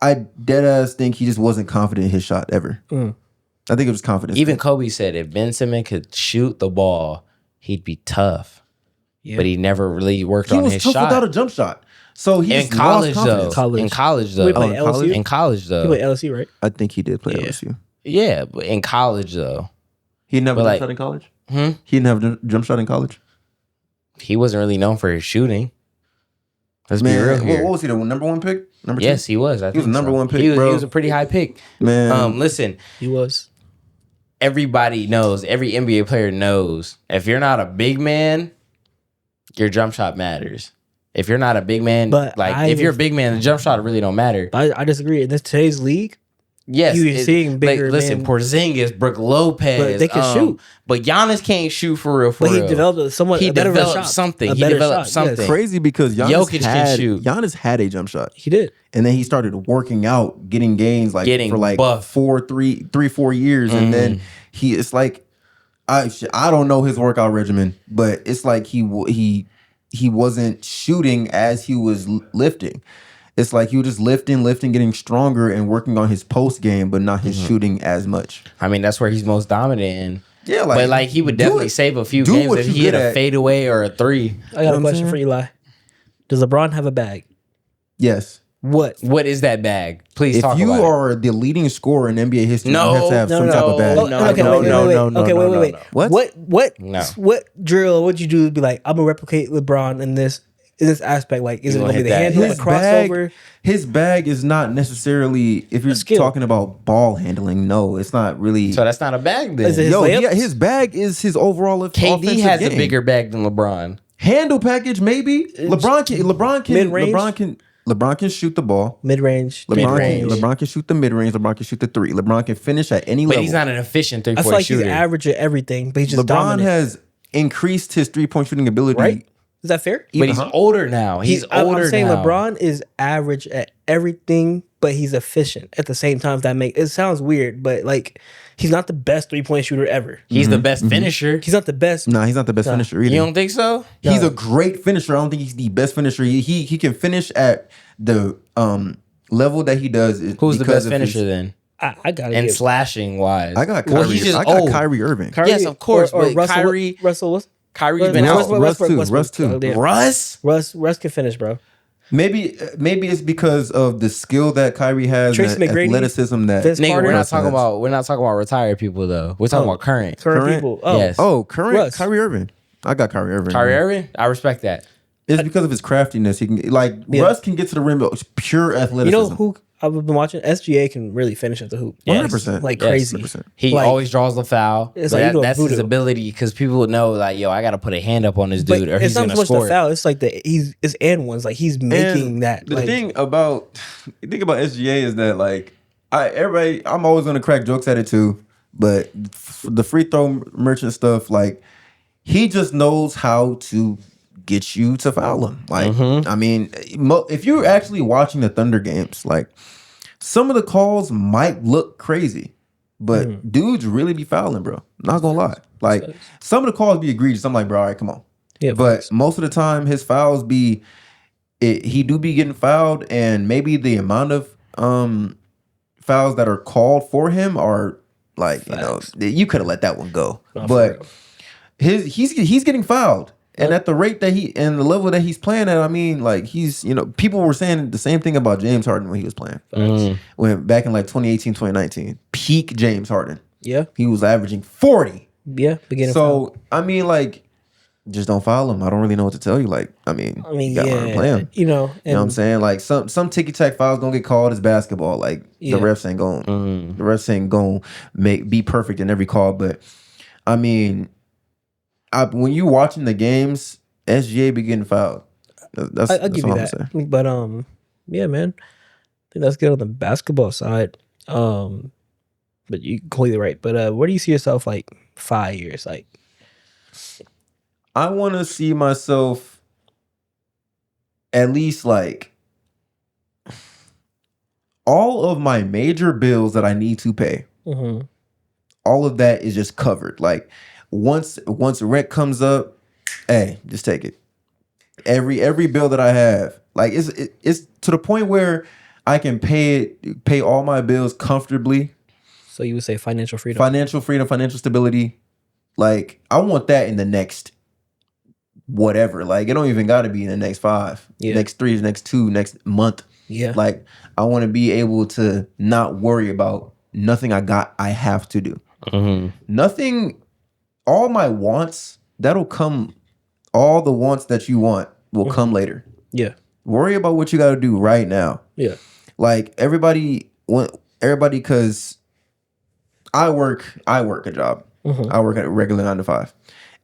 I dead ass think he just wasn't confident in his shot ever. I think it was confidence. Even Kobe said if Ben Simmons could shoot the ball, he'd be tough. Yeah. But he never really worked on his shot. He was tough without a jump shot. So he in college though. In college though. He played LSU? In college though. He played LSU, right? I think he did play LSU. Yeah, but in college though. He didn't have a jump shot in college? He didn't have a jump shot in college? He wasn't really known for his shooting. Let's be real here. What was he, the number one pick? Number 2? Yes, he was. He was the number one pick, bro. He was a pretty high pick. Man. Listen. He was. Everybody knows, every NBA player knows, if you're not a big man, your jump shot matters. If you're not a big man, if you're a big man, the jump shot really don't matter. I disagree. In today's league, yes, you're seeing bigger. Listen, Porzingis, Brook Lopez, but they can shoot. But Giannis can't shoot for real. He developed something. He developed something. It's crazy because Giannis had a jump shot. He did, and then he started working out, getting gains for buff. 4 years, and then it's like I don't know his workout regimen, but it's like he wasn't shooting as he was lifting. It's like he was just lifting, getting stronger, and working on his post game, but not his shooting as much. I mean, that's where he's most dominant in. Yeah, but he would definitely save a few games if he hit a fadeaway or a three. I got a question for Eli. Does LeBron have a bag? Yes. What is that bag? Please talk about it. If you are the leading scorer in NBA history, you have to have some type of bag. Wait. What drill would you do to be like, I'm gonna replicate LeBron in this aspect? Like, is it gonna be the handle, the crossover? His bag is not necessarily, if you're talking about ball handling, no, it's not really. So that's not a bag then. His bag is his overall KD has a bigger bag than LeBron. Handle package, maybe. LeBron can shoot the ball. Mid-range. LeBron can shoot the mid-range. LeBron can shoot the three. LeBron can finish at any level. But he's not an efficient three-point shooter. I feel like he's average at everything, but he's just dominant. LeBron has increased his three-point shooting ability. Right? Is that fair? But he's older now. I'm saying LeBron is average at everything, but he's efficient at the same time. It sounds weird, but he's not the best 3-point shooter ever. He's the best finisher. He's not the best. No, he's not the best finisher either. You don't think so? He's a great finisher. I don't think he's the best finisher. He can finish at the level that he does. Who's the best finisher then? I got it. And slashing wise, I got Kyrie. I got Kyrie Irving. Yes, of course. Or but Russell. Kyrie's been out. Russ too. Russ can finish, bro. Maybe it's because of the skill that Kyrie has, Tracy and McGrady, athleticism that. Nigga, we're not talking about retired people though. We're talking about current people. Oh. Yes. Current. Russ. Kyrie Irving. I got Kyrie Irving. Kyrie Irving. I respect that. It's because of his craftiness. He can Russ can get to the rim, but pure athleticism. You know who I've been watching? SGA can really finish at the hoop. 100%. Crazy. 100%. He always draws the foul. That's his voodoo. ability because people would know I got to put a hand up on this dude or he's going to score. It's not so much the foul. It's like it's and ones. He's making that. The thing about SGA is that I'm always going to crack jokes at it too, but the free throw merchant stuff, he just knows how to get you to foul him. I mean, if you're actually watching the Thunder games, some of the calls might look crazy, but dudes really be fouling, bro. Not gonna lie. Like some of the calls be egregious. I'm like, bro, all right, come on. Yeah, but most of the time his fouls be he do be getting fouled, and maybe the amount of fouls that are called for him are like, you know, you could have let that one go. But he's getting fouled. And at the rate that and the level that he's playing at, I mean, like he's, you know, people were saying the same thing about James Harden when he was playing. When back in like 2018, 2019, peak James Harden. Yeah. He was averaging 40. Yeah. So, I mean, like, just don't foul him. I don't really know what to tell you. Like, I mean you gotta learn to play him. You know what I'm saying? Like some ticky-tack fouls gonna get called as basketball. Like the refs ain't gonna be perfect in every call. But I mean, when you watching the games, SGA be getting fouled. I'll give you that. But yeah, man, I think that's good on the basketball side. But you're completely right. But where do you see yourself like 5 years? Like, I want to see myself at least like all of my major bills that I need to pay. All of that is just covered. Like once rent comes up, hey, just take it. Every bill that I have, like it's to the point where I can pay all my bills comfortably. So you would say financial freedom, financial stability. Like I want that in the next whatever. Like it don't even got to be in the next 5, next 3, next 2, next month. Yeah. Like I want to be able to not worry about nothing I have to do. Nothing. All my wants that'll come. All the wants that you want will come later. Yeah. Worry about what you got to do right now. Yeah. Like everybody, because I work a job. I work at a regular 9 to 5,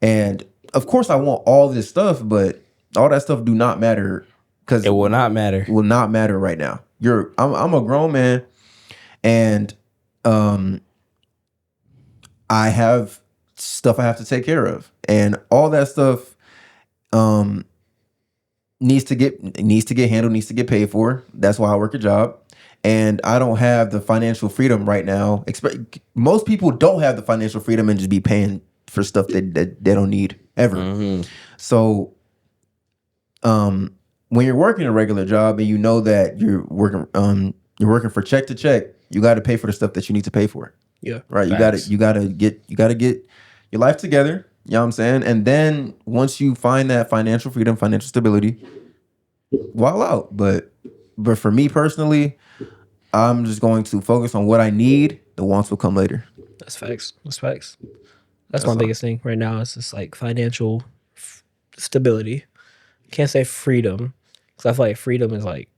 and of course I want all this stuff, but all that stuff do not matter because it will not matter. It will not matter right now. I'm a grown man, and I have stuff I have to take care of, and all that stuff needs to get handled, needs to get paid for. That's why I work a job. And I don't have the financial freedom right now. Most people don't have the financial freedom and just be paying for stuff that they don't need ever. So when you're working a regular job and you know that you're working for check to check, you got to pay for the stuff that you need to pay for. Yeah. Right. You got to get your life together. You know what I'm saying? And then once you find that financial freedom, financial stability, wild out. But for me personally, I'm just going to focus on what I need. The wants will come later. That's facts. That's my biggest thing right now. It's just like financial stability. Can't say freedom, because I feel like freedom is like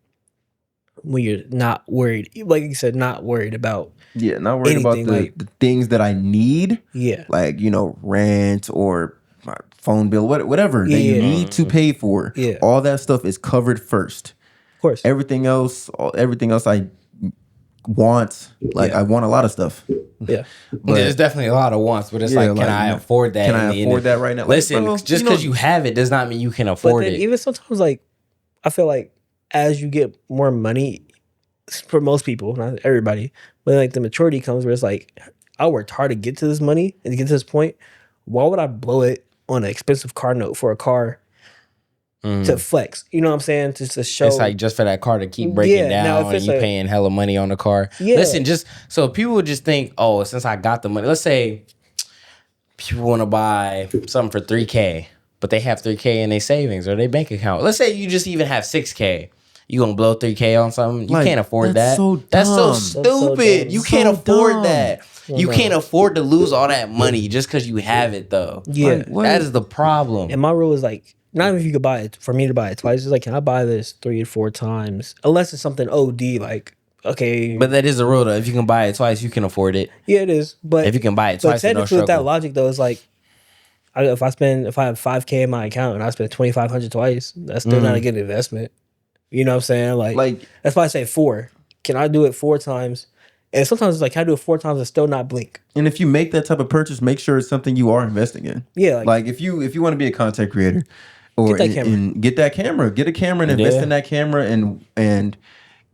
when you're not worried, like you said, not worried about. Yeah, not worried anything, about the things that I need. Yeah, like rent or my phone bill, whatever that you need to pay for. Yeah, all that stuff is covered first. Of course, everything else I want. I want a lot of stuff. Yeah, but there's definitely a lot of wants, but it's can I afford that? Can I afford that right now? Listen, just because you have it does not mean you can afford it. Even sometimes, I feel like as you get more money, for most people, not everybody, but the maturity comes where it's like, I worked hard to get to this money and to get to this point. Why would I blow it on an expensive car note for a car to flex? You know what I'm saying? Just to show. It's like just for that car to keep breaking down and you paying hella money on the car. Yeah. Listen, just so people would just think, oh, since I got the money, let's say people want to buy something for $3K, but they have $3K in their savings or their bank account. Let's say you just even have $6K. You gonna blow $3K on something? You can't afford that. That's so stupid. You can't afford that. You can't afford to lose all that money just because you have it, though. Yeah, that is the problem. And my rule is not even if you could buy it, for me to buy it twice. It's can I buy this 3 or 4 times? Unless it's something OD, okay. But that is a rule, though. If you can buy it twice, you can afford it. Yeah, it is. But if you can buy it twice, technically, no struggle. With that logic, though, it's if I have $5K in my account and I spend $2,500 twice, that's still not a good investment. You know what I'm saying? That's why I say 4. Can I do it 4 times? And sometimes it's can I do it 4 times and still not blink? And if you make that type of purchase, make sure it's something you are investing in. Yeah. If you want to be a content creator, or get that camera, get a camera and invest in that camera and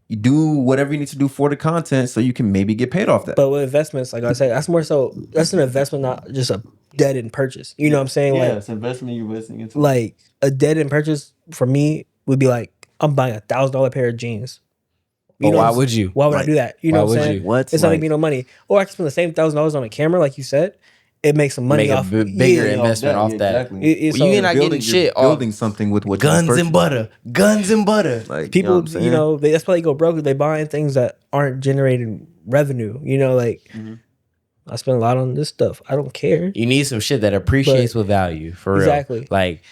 You do whatever you need to do for the content so you can maybe get paid off that. But with investments, like I said, that's more so that's an investment, not just a dead end purchase. You know what I'm saying? Yeah, like it's investment you're investing into. like a dead end purchase for me would be like I'm buying $1,000 pair of jeans. But why would you? Why would I do that? You know what I'm saying? What? It's not gonna be no money. Or I can spend the same $1,000 on a camera, like you said. It makes some money off. Bigger investment off that. Exactly. You're not getting shit off building something with what guns and butter. Guns and butter. Like people, that's why they go broke. They buying things that aren't generating revenue. I spend a lot on this stuff. I don't care. You need some shit that appreciates with value for real. Exactly. Like,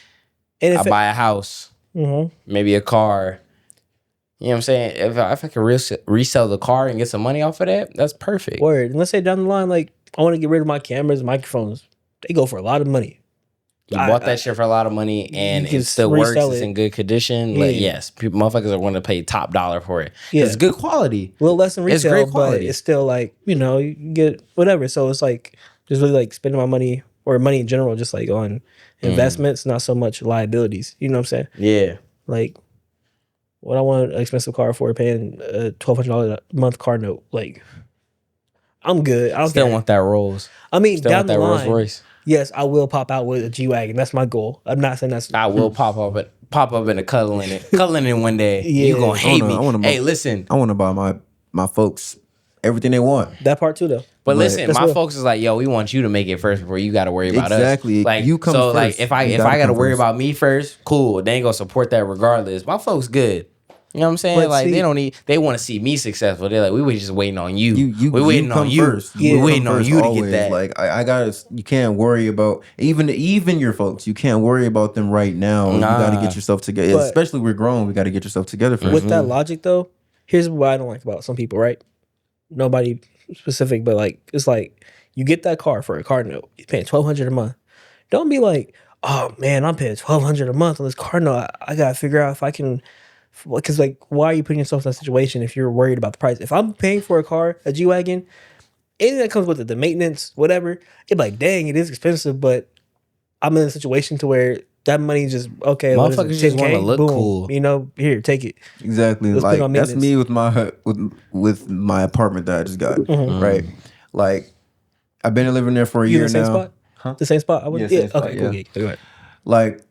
I buy a house, maybe a car. You know what I'm saying? If I can resell the car and get some money off of that, that's perfect. Word. And let's say down the line, like I want to get rid of my cameras, microphones. They go for a lot of money. You bought that shit for a lot of money and it still works. It's in good condition. Like, yes, motherfuckers are going to pay top dollar for it. Yeah. It's good quality. A little less than retail, it's great quality. But it's still like, you get whatever. So it's like just really like spending my money or money in general, just like on investments, not so much liabilities. You know what I'm saying? Yeah. Like, what I want an expensive car for, paying a $1,200 a month car note. Like, I'm good. I still want that Rolls. I mean, still down the line, Rolls Royce. Yes, I will pop out with a G-Wagon. That's my goal. I'm not saying that's... I will pop up in a cuddling it one day. Yeah. You gonna hate me. Hey, listen. I want to buy my folks everything they want. That part too, though. But listen, my folks is like, yo, we want you to make it first before you got to worry about us. Exactly. Like, you come so, first. like, if I got to worry about me first, cool. They ain't gonna support that regardless. My folks good. You know what I'm saying? But like, they want to see me successful. They're like, we were just waiting on you. We waiting on you. First. Yeah. We're waiting on you always. To get that. Like, I gotta, you can't worry about, even your folks, you can't worry about them right now. You gotta get yourself together. But especially we're grown, we gotta get yourself together first. With that logic though, here's what I don't like about some people, right? Nobody specific, but like, it's like, you get that car for a car note, you're paying $1,200 a month. Don't be like, oh man, I'm paying $1,200 a month on this car note. I gotta figure out if I can... Because like, why are you putting yourself in that situation if you're worried about the price? If I'm paying for a car, a G-Wagon, anything that comes with it, the maintenance, whatever, it's like, dang, it is expensive, but I'm in a situation to where that money is just, okay, motherfuckers just want to look cool. Here, take it. Exactly. Like, that's me with my apartment that I just got, right? Like, I've been living there for a year now. The same spot? Huh? The same spot? Same spot, okay, cool. Yeah. Go ahead. Like,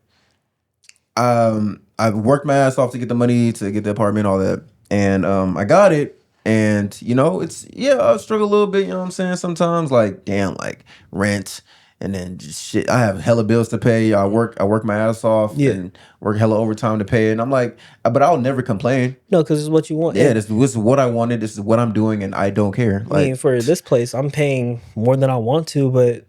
I worked my ass off to get the money to get the apartment, all that, and I got it. And I struggle a little bit. You know what I'm saying? Sometimes, like, damn, like rent, and then just shit. I have hella bills to pay. I work my ass off, and work hella overtime to pay it. And I'm like, but I'll never complain. No, because it's what you want. Yeah, this is what I wanted. This is what I'm doing, and I don't care. I mean, for this place, I'm paying more than I want to, but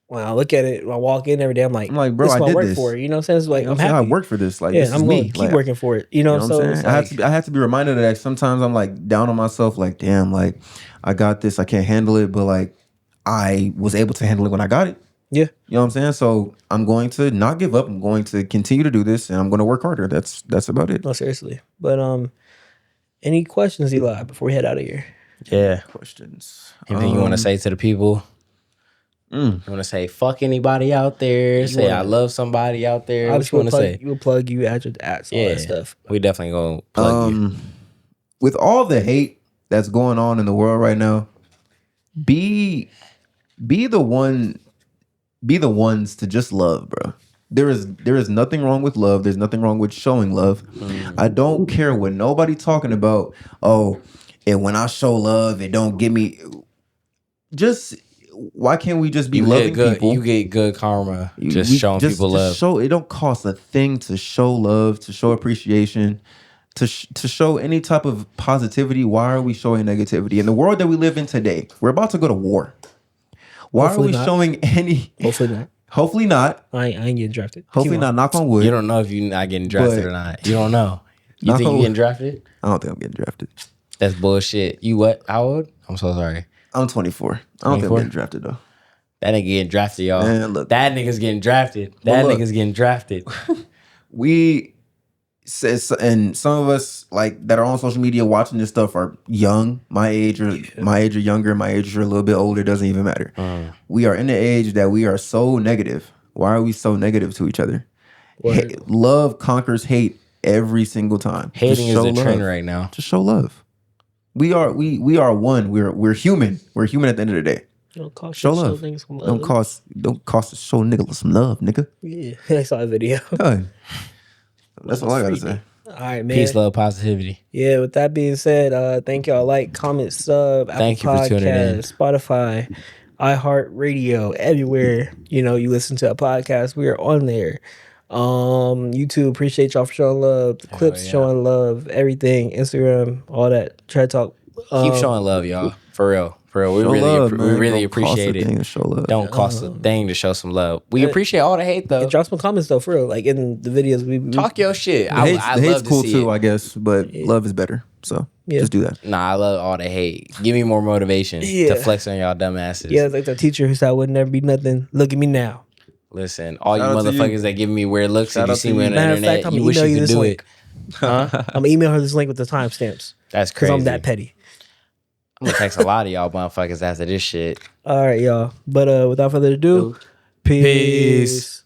when I look at it, when I walk in every day, I'm like, bro, this is I what did I work this for. You know what I'm saying? It's like, I'm happy. I work for this. Like, I'm going to keep working for it. You know what I'm saying? I have to be reminded of that. Sometimes I'm like down on myself, like, damn, like I got this, I can't handle it, but like I was able to handle it when I got it. Yeah. You know what I'm saying? So I'm going to not give up. I'm going to continue to do this, and I'm going to work harder. That's about it. No, seriously. But any questions, Eli, before we head out of here? Yeah. Questions. Anything you want to say to the people? You want to say fuck anybody out there? Say I love somebody out there? What you want to say? You will plug, you add your ads, all that stuff. We definitely going to plug you. With all the hate that's going on in the world right now, be the ones to just love, bro. There is nothing wrong with love. There's nothing wrong with showing love. I don't care what nobody talking about. Oh, and when I show love, it don't give me. Just why can't we just be loving people? You get good karma showing people love. It don't cost a thing to show love, to show appreciation, to show any type of positivity. Why are we showing negativity in the world that we live in today? We're about to go to war. Why are we showing any? Hopefully not. Hopefully not. I ain't getting drafted. Hopefully not. Knock on wood. You don't know if you're not getting drafted or not. You don't know. You think you're getting drafted? I don't think I'm getting drafted. That's bullshit. You what? How old? I'm so sorry. I'm 24. I don't think I'm getting drafted though. That nigga getting drafted, y'all. Man, look, that nigga's getting drafted. Nigga's getting drafted. And some of us like that are on social media watching this stuff are young, my age or younger, my age or a little bit older, doesn't even matter. We are in the age that we are so negative. Why are we so negative to each other? Love conquers hate every single time. Hating is the trend right now. Just show love. We are one. We're human. We're human at the end of the day. Show love. Don't cost to show nigga some love, nigga. Yeah, I saw a video. God. That's all I gotta say. All right, man. Peace, love, positivity. Yeah, with that being said, thank y'all. Like, comment, sub, Thank Apple you for tuning in. Podcasts, Spotify, iHeartRadio, everywhere. You know, you listen to a podcast, we are on there. YouTube, appreciate y'all for showing love. The clips showing love, everything, Instagram, all that. Try to talk. Keep showing love, y'all. For real. We really appreciate it. Don't cost a thing to show some love. We appreciate all the hate though. And drop some comments though, for real. Like in the videos, we talk your shit. The hate's cool too, I guess, but love is better. So just do that. Nah, I love all the hate. Give me more motivation to flex on y'all dumb asses. Yeah, like the teacher who said I would never be nothing. Look at me now. Listen, all you motherfuckers that give me weird looks if you see me on the internet, you wish you could do it. Huh? I'm gonna email her this link with the timestamps. That's crazy. Because I'm that petty. I'm gonna text a lot of y'all motherfuckers after this shit. All right, y'all. But without further ado, peace.